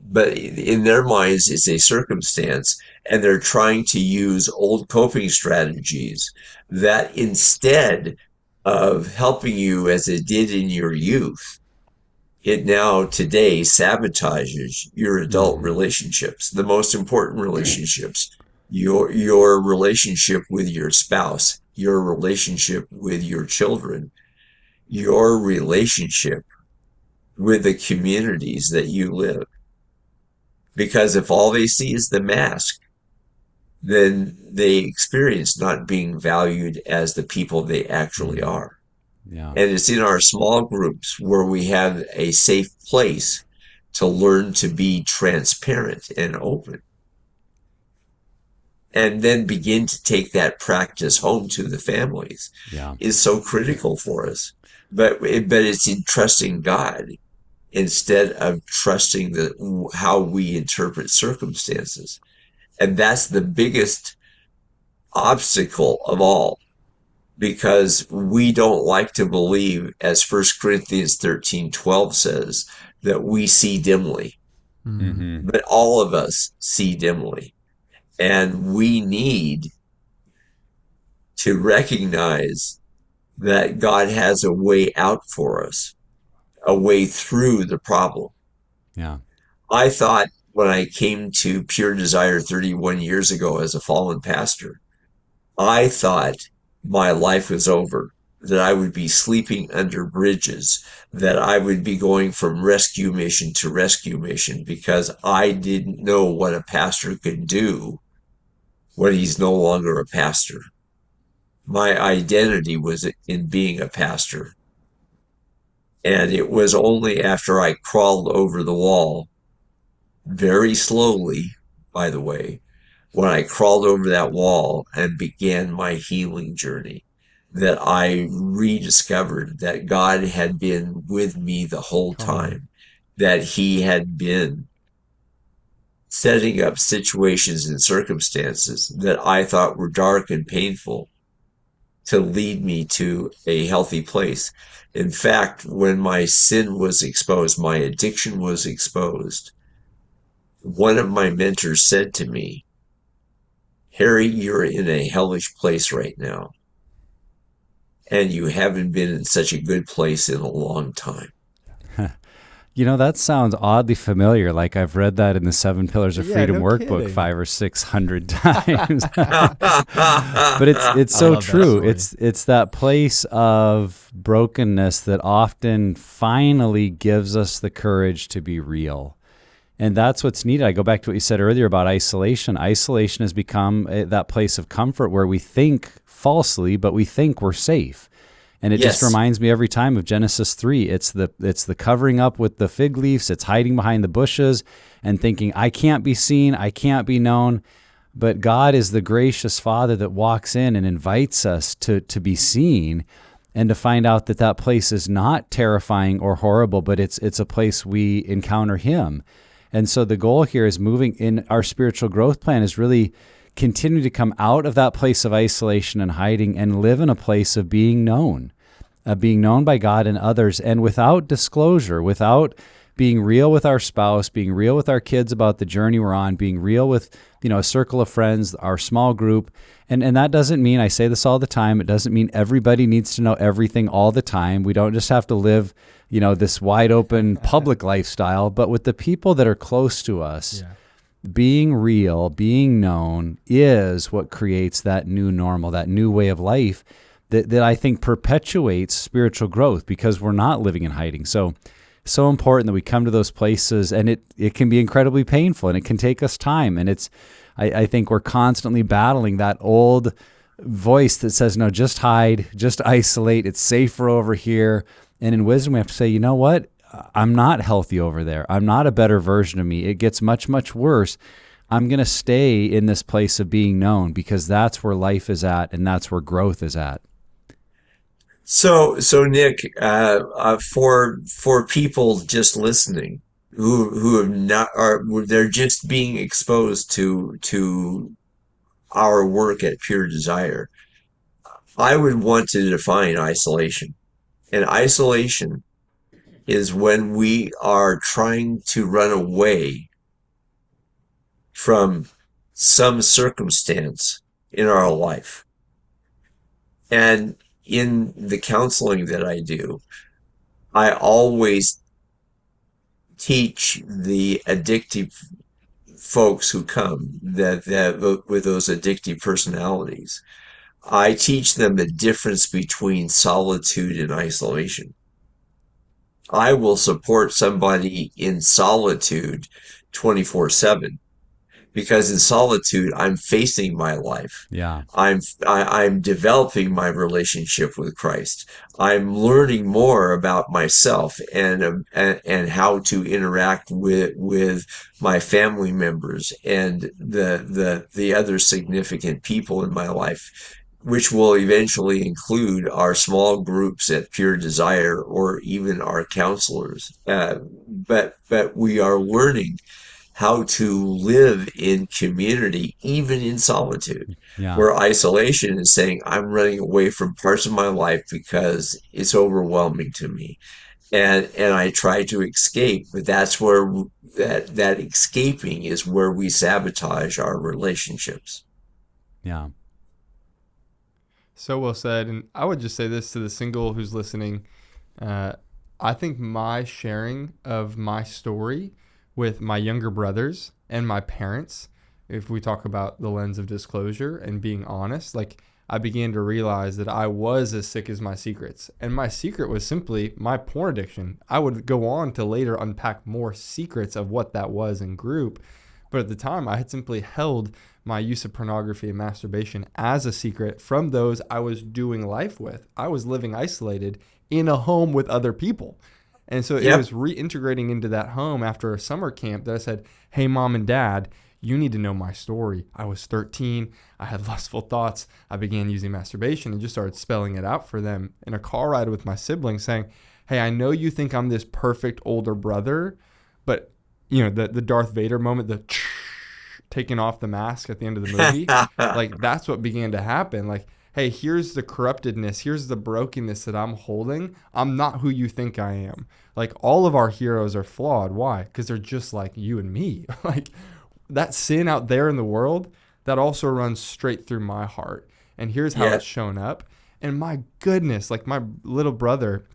But in their minds, it's a circumstance, and they're trying to use old coping strategies that, instead of helping you as it did in your youth, it now today sabotages your adult relationships, the most important relationships, your relationship with your spouse, your relationship with your children, your relationship with the communities that you live. Because if all they see is the mask, then they experience not being valued as the people they actually are. Yeah. And it's in our small groups where we have a safe place to learn to be transparent and open, and then begin to take that practice home to the families. Yeah. Is so critical for us. But it's in trusting God instead of trusting how we interpret circumstances. And that's the biggest obstacle of all, because we don't like to believe, as 1 Corinthians 13:12 says, that we see dimly. Mm-hmm. But all of us see dimly. And we need to recognize that God has a way out for us, a way through the problem. Yeah. I thought when I came to Pure Desire 31 years ago as a fallen pastor, I thought my life was over, that I would be sleeping under bridges, that I would be going from rescue mission to rescue mission, because I didn't know what a pastor could do when he's no longer a pastor. My identity was in being a pastor. And it was only after I crawled over the wall, very slowly, by the way, when I crawled over that wall and began my healing journey, that I rediscovered that God had been with me the whole time, that he had been setting up situations and circumstances that I thought were dark and painful to lead me to a healthy place. In fact, when my sin was exposed, my addiction was exposed, one of my mentors said to me, "Harry, you're in a hellish place right now, and you haven't been in such a good place in a long time." You know, that sounds oddly familiar. Like I've read that in the 7 Pillars of Freedom workbook kidding. 500 or 600 times. But it's so true. It's that place of brokenness that often finally gives us the courage to be real. And that's what's needed. I go back to what you said earlier about isolation. Isolation has become that place of comfort where we think falsely, but we think we're safe. And it just reminds me every time of Genesis 3. It's the covering up with the fig leaves. It's hiding behind the bushes and thinking, I can't be seen, I can't be known. But God is the gracious Father that walks in and invites us to be seen, and to find out that that place is not terrifying or horrible, but it's a place we encounter him. And so the goal here is moving in our spiritual growth plan is really continue to come out of that place of isolation and hiding and live in a place of being known by God and others, and without disclosure, without being real with our spouse, being real with our kids about the journey we're on, being real with, a circle of friends, our small group. And that doesn't mean, I say this all the time, it doesn't mean everybody needs to know everything all the time. We don't just have to live, this wide open public lifestyle, but with the people that are close to us, being real, being known is what creates that new normal, that new way of life that I think perpetuates spiritual growth, because we're not living in hiding. So important that we come to those places, and it can be incredibly painful, and it can take us time. And I think we're constantly battling that old voice that says, no, just hide, just isolate. It's safer over here. And in wisdom, we have to say, you know what? I'm not healthy over there. I'm not a better version of me. It gets much, much worse. I'm going to stay in this place of being known, because that's where life is at, and that's where growth is at. So Nick, for people just listening who have not, they're just being exposed to our work at Pure Desire, I would want to define isolation. And isolation is when we are trying to run away from some circumstance in our life. And in the counseling that I do, I always teach the addictive folks who come that with those addictive personalities. I teach them the difference between solitude and isolation. I will support somebody in solitude 24/7. Because in solitude, I'm facing my life. Yeah. I'm developing my relationship with Christ. I'm learning more about myself and how to interact with my family members and the other significant people in my life, which will eventually include our small groups at Pure Desire or even our counselors. But we are learning how to live in community, even in solitude, where isolation is saying, I'm running away from parts of my life because it's overwhelming to me. And I try to escape, but that's where that escaping is where we sabotage our relationships. Yeah. So well said. And I would just say this to the single who's listening. I think my sharing of my story with my younger brothers and my parents, if we talk about the lens of disclosure and being honest, like I began to realize that I was as sick as my secrets. And my secret was simply my porn addiction. I would go on to later unpack more secrets of what that was in group. But at the time, I had simply held my use of pornography and masturbation as a secret from those I was doing life with. I was living isolated in a home with other people. And so it was reintegrating into that home after a summer camp that I said, hey, mom and dad, you need to know my story. I was 13. I had lustful thoughts. I began using masturbation and just started spelling it out for them in a car ride with my siblings saying, hey, I know you think I'm this perfect older brother, but the Darth Vader moment, the taking off the mask at the end of the movie, like that's what began to happen. Like, hey, here's the corruptedness. Here's the brokenness that I'm holding. I'm not who you think I am. Like all of our heroes are flawed. Why? Because they're just like you and me. Like that sin out there in the world, that also runs straight through my heart. And here's how it's shown up. And my goodness, like my little brother,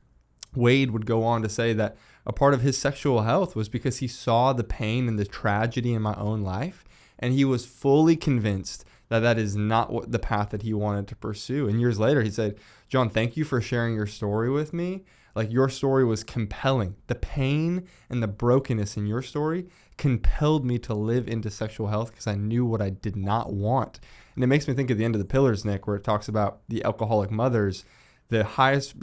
Wade, would go on to say that a part of his sexual health was because he saw the pain and the tragedy in my own life. And he was fully convinced that is not what the path that he wanted to pursue. And years later, he said, John, thank you for sharing your story with me. Like your story was compelling. The pain and the brokenness in your story compelled me to live into sexual health because I knew what I did not want. And it makes me think of the end of the Pillars, Nick, where it talks about the alcoholic mothers, the highest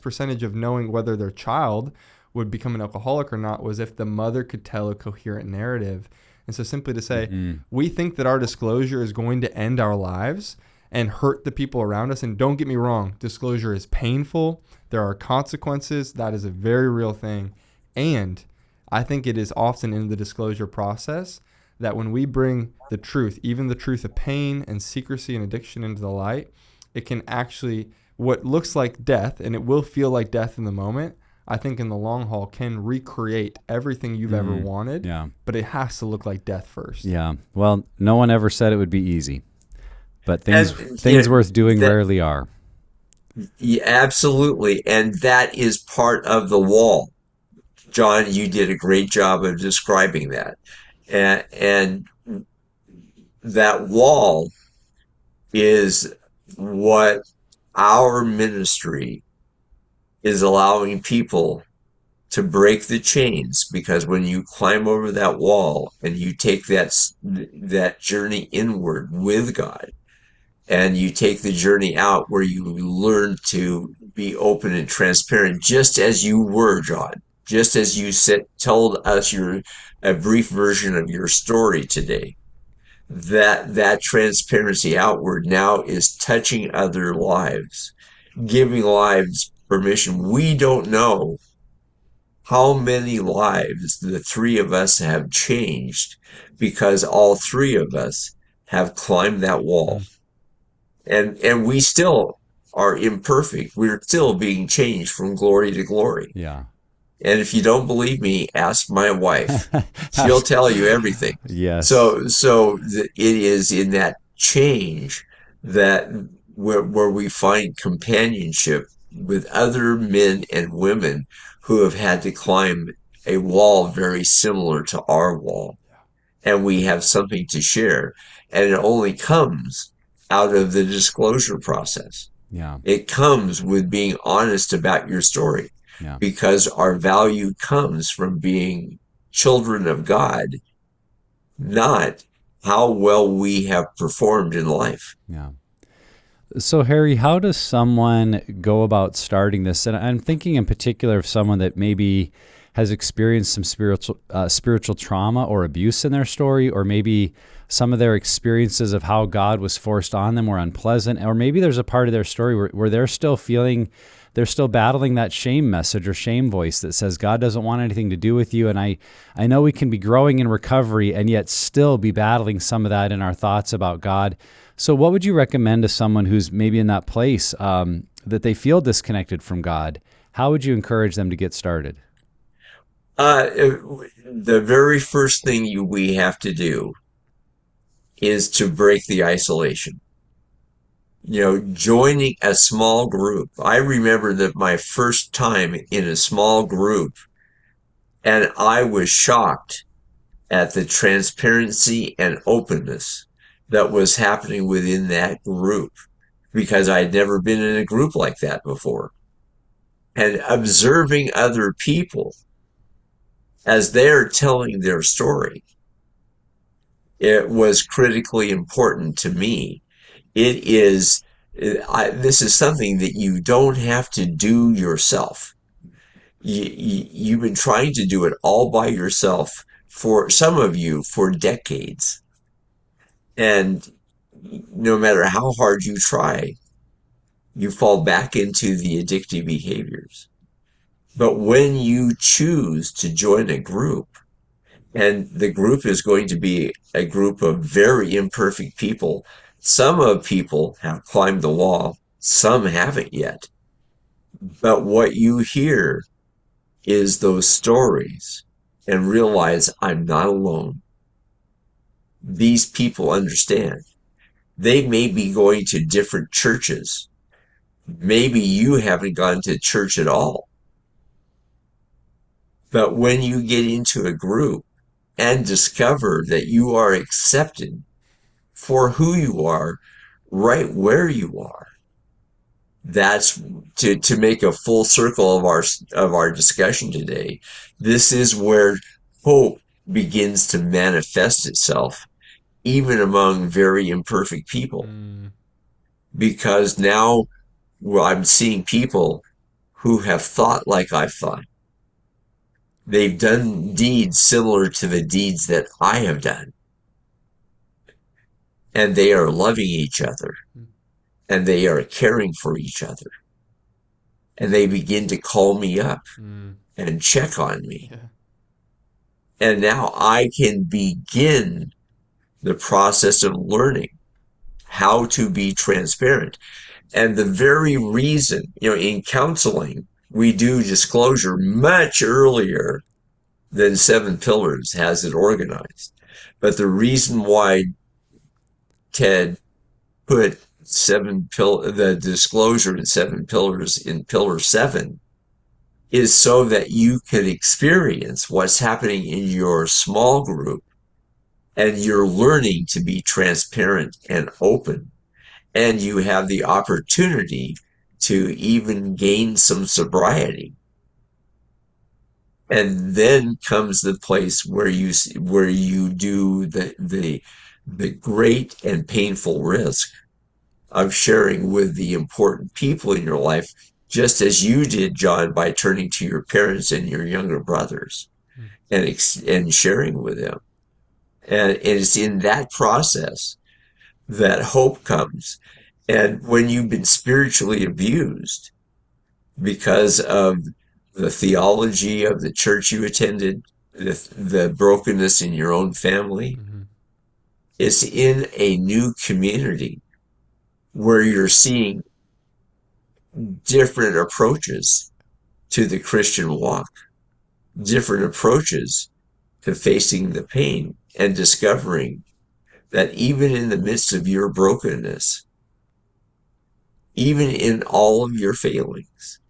percentage of knowing whether their child would become an alcoholic or not was if the mother could tell a coherent narrative. And so simply to say, we think that our disclosure is going to end our lives and hurt the people around us. And don't get me wrong, disclosure is painful. There are consequences. That is a very real thing. And I think it is often in the disclosure process that when we bring the truth, even the truth of pain and secrecy and addiction into the light, it can actually, what looks like death, and it will feel like death in the moment, I think in the long haul can recreate everything you've ever wanted. Yeah. But it has to look like death first. Yeah. Well, no one ever said it would be easy, but things yeah, worth doing rarely are. Yeah, absolutely. And that is part of the wall. John, you did a great job of describing that. And that wall is what our ministry is allowing people to break the chains, because when you climb over that wall and you take that journey inward with God, and you take the journey out where you learn to be open and transparent, just as you were, John, just as you told us a brief version of your story today. That transparency outward now is touching other lives, giving lives permission. We don't know how many lives the three of us have changed because all three of us have climbed that wall. And we still are imperfect. We're still being changed from glory to glory. Yeah. And if you don't believe me, ask my wife. She'll tell you everything. Yes. So it is in that change that where we find companionship with other men and women who have had to climb a wall very similar to our wall. And we have something to share. And it only comes out of the disclosure process. Yeah. It comes with being honest about your story. Yeah. Because our value comes from being children of God, not how well we have performed in life. Yeah. So, Harry, how does someone go about starting this? And I'm thinking in particular of someone that maybe has experienced some spiritual trauma or abuse in their story, or maybe some of their experiences of how God was forced on them were unpleasant, or maybe there's a part of their story where they're still battling that shame message or shame voice that says God doesn't want anything to do with you. And I know we can be growing in recovery and yet still be battling some of that in our thoughts about God. So what would you recommend to someone who's maybe in that place that they feel disconnected from God? How would you encourage them to get started? The very first thing we have to do is to break the isolation. Joining a small group. I remember that my first time in a small group, and I was shocked at the transparency and openness that was happening within that group, because I'd never been in a group like that before. And observing other people as they're telling their story, it was critically important to me. This is something that you don't have to do yourself. You've been trying to do it all by yourself, for some of you, for decades. And no matter how hard you try, you fall back into the addictive behaviors. But when you choose to join a group, and the group is going to be a group of very imperfect people. Some of people have climbed the wall, some haven't yet. But what you hear is those stories and realize I'm not alone. These people understand. They may be going to different churches. Maybe you haven't gone to church at all. But when you get into a group and discover that you are accepted for who you are, right where you are, that's to make a full circle of our discussion today. This is where hope begins to manifest itself, even among very imperfect people. Because now I'm seeing people who have thought like I've thought. They've done deeds similar to the deeds that I have done. And they are loving each other. And they are caring for each other. And they begin to call me up and check on me. And now I can begin the process of learning how to be transparent. And the very reason, in counseling, we do disclosure much earlier than Seven Pillars has it organized. But the reason why Ted put the disclosure in Seven Pillars in Pillar 7 is so that you can experience what's happening in your small group, and you're learning to be transparent and open, and you have the opportunity to even gain some sobriety. And then comes the place where you do the great and painful risk of sharing with the important people in your life, just as you did, John, by turning to your parents and your younger brothers and sharing with them. And it's in that process that hope comes. And when you've been spiritually abused because of the theology of the church you attended, the brokenness in your own family, it's in a new community where you're seeing different approaches to the Christian walk, different approaches to facing the pain, and discovering that even in the midst of your brokenness, even in all of your failings,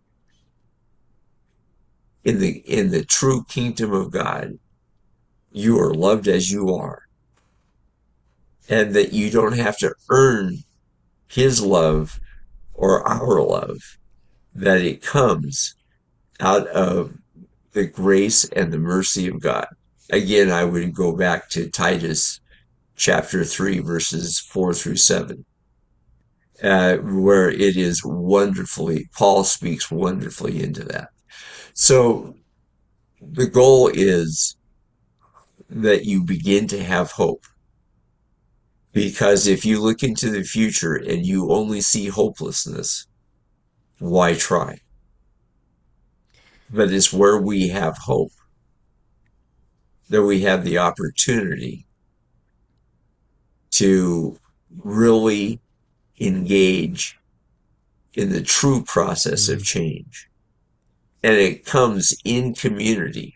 in the true kingdom of God, you are loved as you are, and that you don't have to earn his love or our love, that it comes out of the grace and the mercy of God. Again, I would go back to Titus chapter 3, verses 4 through 7, where it is wonderfully, Paul speaks wonderfully into that. So the goal is that you begin to have hope. Because if you look into the future and you only see hopelessness, why try? But it's where we have hope that we have the opportunity to really engage in the true process of change. And it comes in community.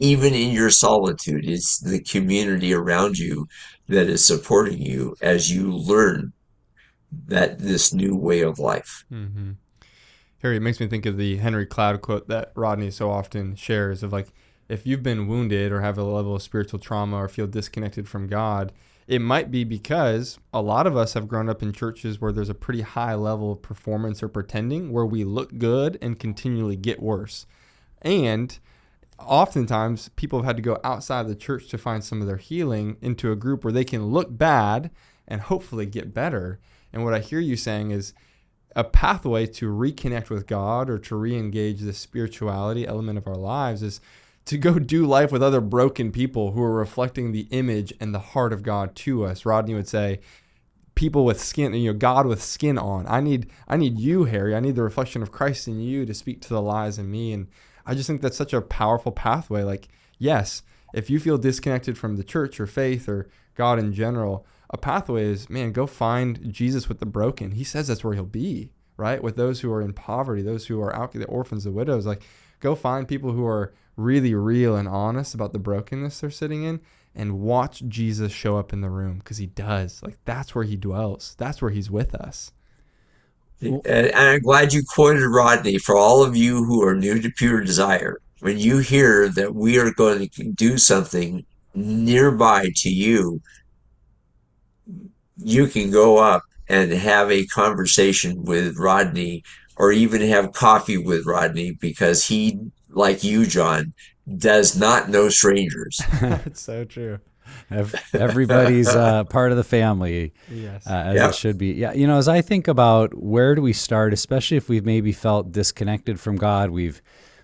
Even in your solitude, it's the community around you that is supporting you as you learn this new way of life. Mm-hmm. Harry, it makes me think of the Henry Cloud quote that Rodney so often shares of, like, if you've been wounded or have a level of spiritual trauma or feel disconnected from God, it might be because a lot of us have grown up in churches where there's a pretty high level of performance or pretending, where we look good and continually get worse. And oftentimes people have had to go outside the church to find some of their healing into a group where they can look bad and hopefully get better. And what I hear you saying is a pathway to reconnect with God or to re-engage the spirituality element of our lives is to go do life with other broken people who are reflecting the image and the heart of God to us. Rodney would say, people with skin, God with skin on. I need you, Harry. I need the reflection of Christ in you to speak to the lies in me. And I just think that's such a powerful pathway. Like, yes, if you feel disconnected from the church or faith or God in general, a pathway is, man, go find Jesus with the broken. He says that's where he'll be, right? With those who are in poverty, those who are out, the orphans, the widows. Like, go find people who are really real and honest about the brokenness they're sitting in, and watch Jesus show up in the room, because he does. Like, that's where he dwells. That's where he's with us. And I'm glad you quoted Rodney. For all of you who are new to Pure Desire, when you hear that we are going to do something nearby to you, you can go up and have a conversation with Rodney, or even have coffee with Rodney, because he, like you, John, does not know strangers. That's so true. Everybody's part of the family, yes, as it should be. Yeah, as I think about where do we start, especially if we've maybe felt disconnected from God, we've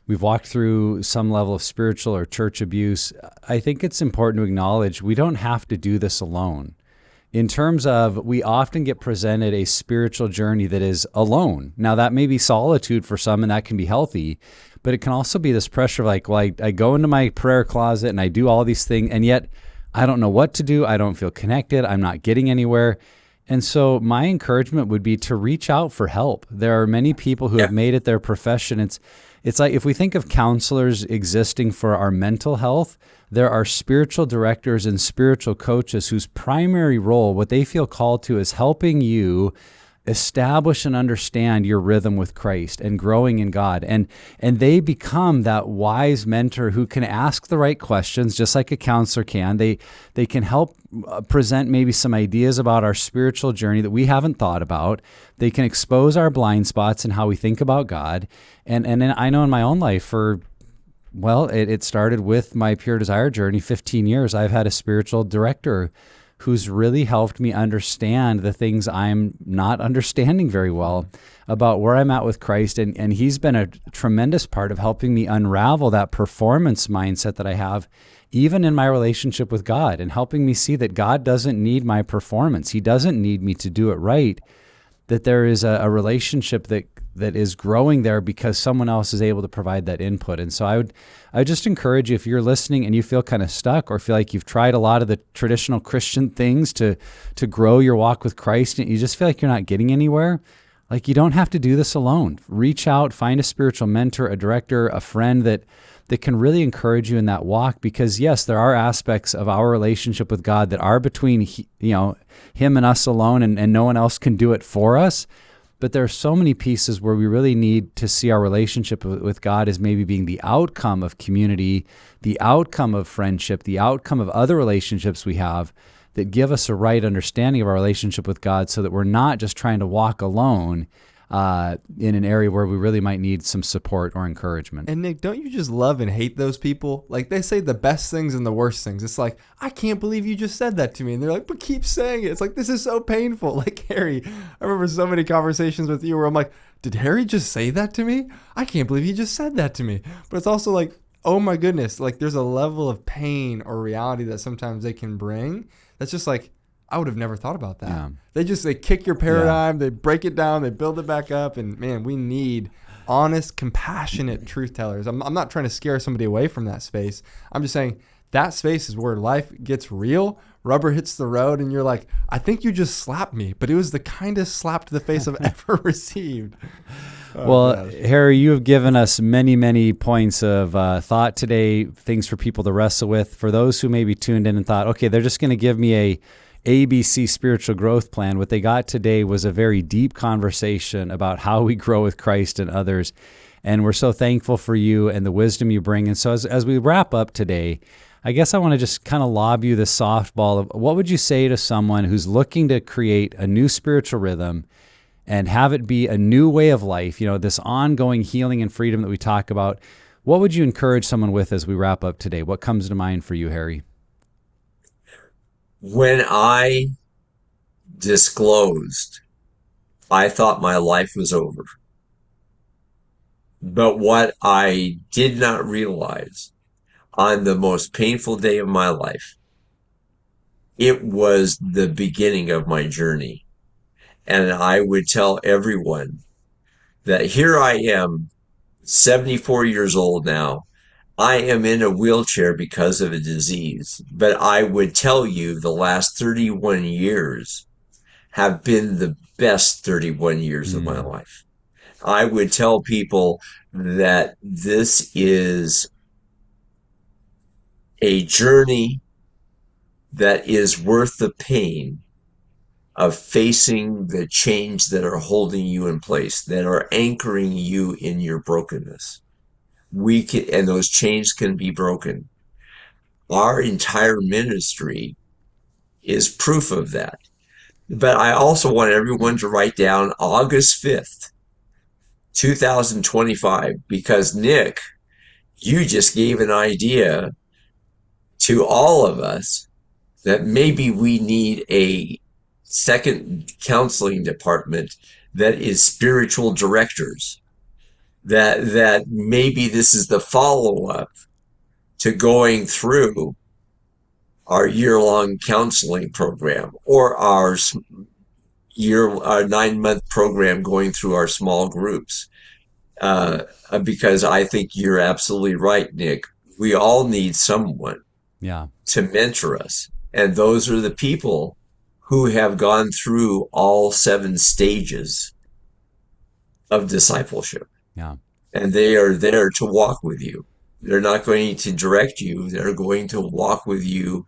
walked through some level of spiritual or church abuse. I think it's important to acknowledge we don't have to do this alone. In terms of, we often get presented a spiritual journey that is alone. Now, that may be solitude for some, and that can be healthy, but it can also be this pressure of like, well, I go into my prayer closet and I do all these things, and yet I don't know what to do. I don't feel connected. I'm not getting anywhere. And so my encouragement would be to reach out for help. There are many people who have made it their profession. It's like if we think of counselors existing for our mental health, there are spiritual directors and spiritual coaches whose primary role, what they feel called to, is helping you establish and understand your rhythm with Christ and growing in God. And they become that wise mentor who can ask the right questions, just like a counselor can. They can help present maybe some ideas about our spiritual journey that we haven't thought about. They can expose our blind spots and how we think about God. And I know in my own life it started with my Pure Desire journey, 15 years. I've had a spiritual director who's really helped me understand the things I'm not understanding very well about where I'm at with Christ. And he's been a tremendous part of helping me unravel that performance mindset that I have, even in my relationship with God, and helping me see that God doesn't need my performance. He doesn't need me to do it right, that there is a relationship that is growing there because someone else is able to provide that input. And so I would just encourage you, if you're listening and you feel kind of stuck or feel like you've tried a lot of the traditional Christian things to grow your walk with Christ and you just feel like you're not getting anywhere, like, you don't have to do this alone. Reach out, find a spiritual mentor, a director, a friend that can really encourage you in that walk, because yes, there are aspects of our relationship with God that are between him and us alone, and no one else can do it for us. But there are so many pieces where we really need to see our relationship with God as maybe being the outcome of community, the outcome of friendship, the outcome of other relationships we have that give us a right understanding of our relationship with God, so that we're not just trying to walk alone in an area where we really might need some support or encouragement. And Nick, don't you just love and hate those people? Like, they say the best things and the worst things. It's like, I can't believe you just said that to me. And they're like, but keep saying it. It's like, this is so painful. Like, Harry, I remember so many conversations with you where I'm like, did Harry just say that to me? I can't believe he just said that to me. But it's also like, oh my goodness, like, there's a level of pain or reality that sometimes they can bring that's just like, I would have never thought about that. Yeah. They kick your paradigm, they break it down, they build it back up. And man, we need honest, compassionate truth tellers. I'm not trying to scare somebody away from that space. I'm just saying that space is where life gets real, rubber hits the road, and you're like, I think you just slapped me, but it was the kindest slap to the face I've ever received. Well, Harry, you have given us many, many points of thought today, things for people to wrestle with. For those who maybe tuned in and thought, okay, they're just going to give me a ABC spiritual growth plan. What they got today was a very deep conversation about how we grow with Christ and others. And we're so thankful for you and the wisdom you bring. And so as we wrap up today, I guess I want to just kind of lob you the softball of what would you say to someone who's looking to create a new spiritual rhythm and have it be a new way of life, this ongoing healing and freedom that we talk about. What would you encourage someone with as we wrap up today? What comes to mind for you, Harry? When I disclosed, I thought my life was over. But what I did not realize, on the most painful day of my life, it was the beginning of my journey. And I would tell everyone that here I am, 74 years old now. I am in a wheelchair because of a disease, but I would tell you the last 31 years have been the best 31 years of my life. I would tell people that this is a journey that is worth the pain of facing the chains that are holding you in place, that are anchoring you in your brokenness. And those chains can be broken. Our entire ministry is proof of that. But I also want everyone to write down August 5th, 2025, because Nick, you just gave an idea to all of us that maybe we need a second counseling department that is spiritual directors. That maybe this is the follow-up to going through our year-long counseling program, or our 9-month program going through our small groups. because I think you're absolutely right, Nick. We all need someone Yeah. to mentor us. And those are the people who have gone through all 7 stages of discipleship. Yeah. And they are there to walk with you. They're not going to direct you. They're going to walk with you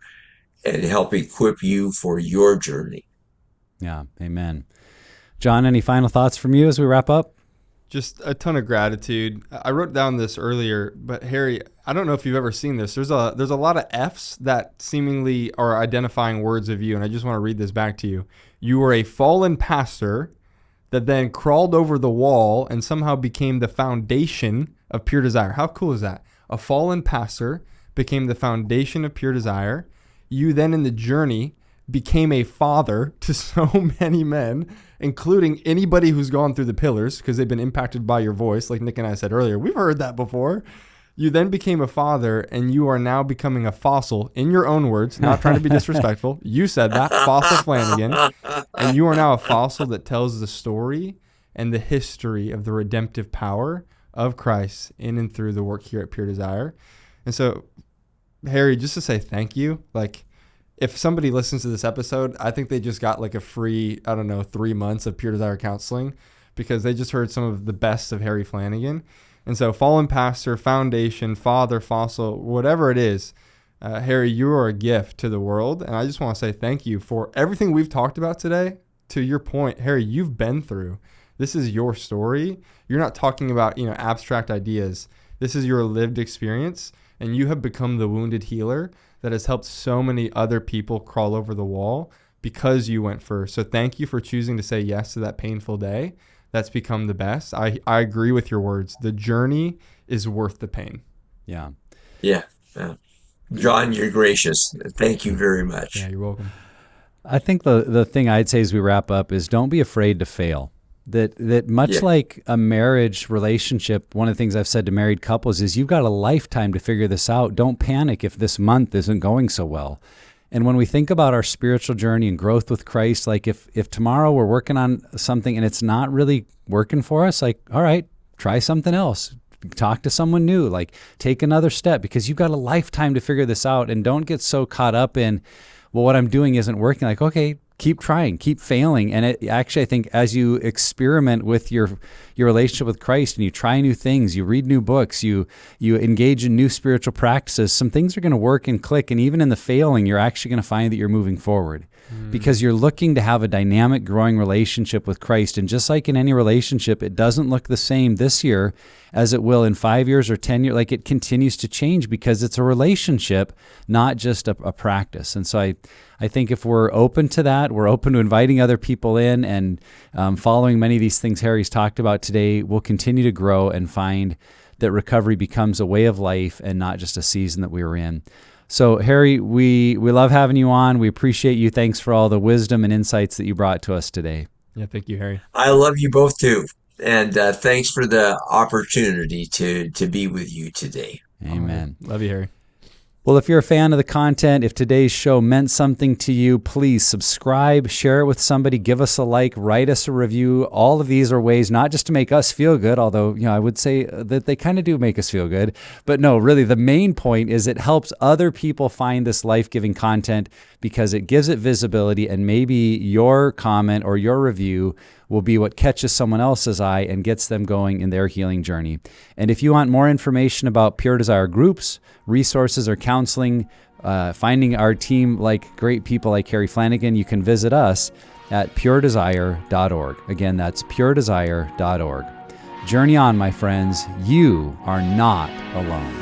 and help equip you for your journey. Yeah. Amen. John, any final thoughts from you as we wrap up? Just a ton of gratitude. I wrote down this earlier, but Harry, I don't know if you've ever seen this. There's a lot of F's that seemingly are identifying words of you, and I just want to read this back to you. You were a fallen pastor that then crawled over the wall and somehow became the foundation of Pure Desire. How cool is that? A fallen pastor became the foundation of Pure Desire. You then in the journey became a father to so many men, including anybody who's gone through the pillars because they've been impacted by your voice. Like Nick and I said earlier, we've heard that before. You then became a father, and you are now becoming a fossil, in your own words, not trying to be disrespectful. You said that, fossil Flanagan. And you are now a fossil that tells the story and the history of the redemptive power of Christ in and through the work here at Pure Desire. And so, Harry, just to say thank you, like, if somebody listens to this episode, I think they just got like a free, 3 months of Pure Desire counseling because they just heard some of the best of Harry Flanagan. And so fallen pastor, foundation, father, fossil, whatever it is, Harry, you are a gift to the world. And I just want to say thank you for everything we've talked about today. To your point, Harry, you've been through. This is your story. You're not talking about, abstract ideas. This is your lived experience. And you have become the wounded healer that has helped so many other people crawl over the wall because you went first. So thank you for choosing to say yes to that painful day. That's become the best. I agree with your words. The journey is worth the pain. Yeah. Yeah. John, you're gracious. Thank you very much. Yeah, you're welcome. I think the thing I'd say as we wrap up is don't be afraid to fail. That much like a marriage relationship, one of the things I've said to married couples is you've got a lifetime to figure this out. Don't panic if this month isn't going so well. And when we think about our spiritual journey and growth with Christ, like if tomorrow we're working on something and it's not really working for us, like, all right, try something else. Talk to someone new, like take another step because you've got a lifetime to figure this out. And don't get so caught up in, well, what I'm doing isn't working. Like, okay, keep trying, keep failing. And it actually, I think as you experiment with your relationship with Christ and you try new things, you read new books, you engage in new spiritual practices, some things are going to work and click. And even in the failing, you're actually going to find that you're moving forward because you're looking to have a dynamic, growing relationship with Christ. And just like in any relationship, it doesn't look the same this year as it will in 5 years or 10 years. Like it continues to change because it's a relationship, not just a practice. And so I think if we're open to that, we're open to inviting other people in and following many of these things Harry's talked about today, we'll continue to grow and find that recovery becomes a way of life and not just a season that we were in. So Harry, we love having you on. We appreciate you. Thanks for all the wisdom and insights that you brought to us today. Yeah, thank you, Harry. I love you both too. And thanks for the opportunity to be with you today. Amen. Love you, Harry. Well, if you're a fan of the content, if today's show meant something to you, please subscribe, share it with somebody, give us a like, write us a review. All of these are ways not just to make us feel good, although I would say that they kind of do make us feel good. But no, really, the main point is it helps other people find this life-giving content because it gives it visibility, and maybe your comment or your review will be what catches someone else's eye and gets them going in their healing journey. And if you want more information about Pure Desire groups, resources, or counseling, finding our team like great people like Harry Flanagan, you can visit us at puredesire.org. Again, that's puredesire.org. Journey on, my friends. You are not alone.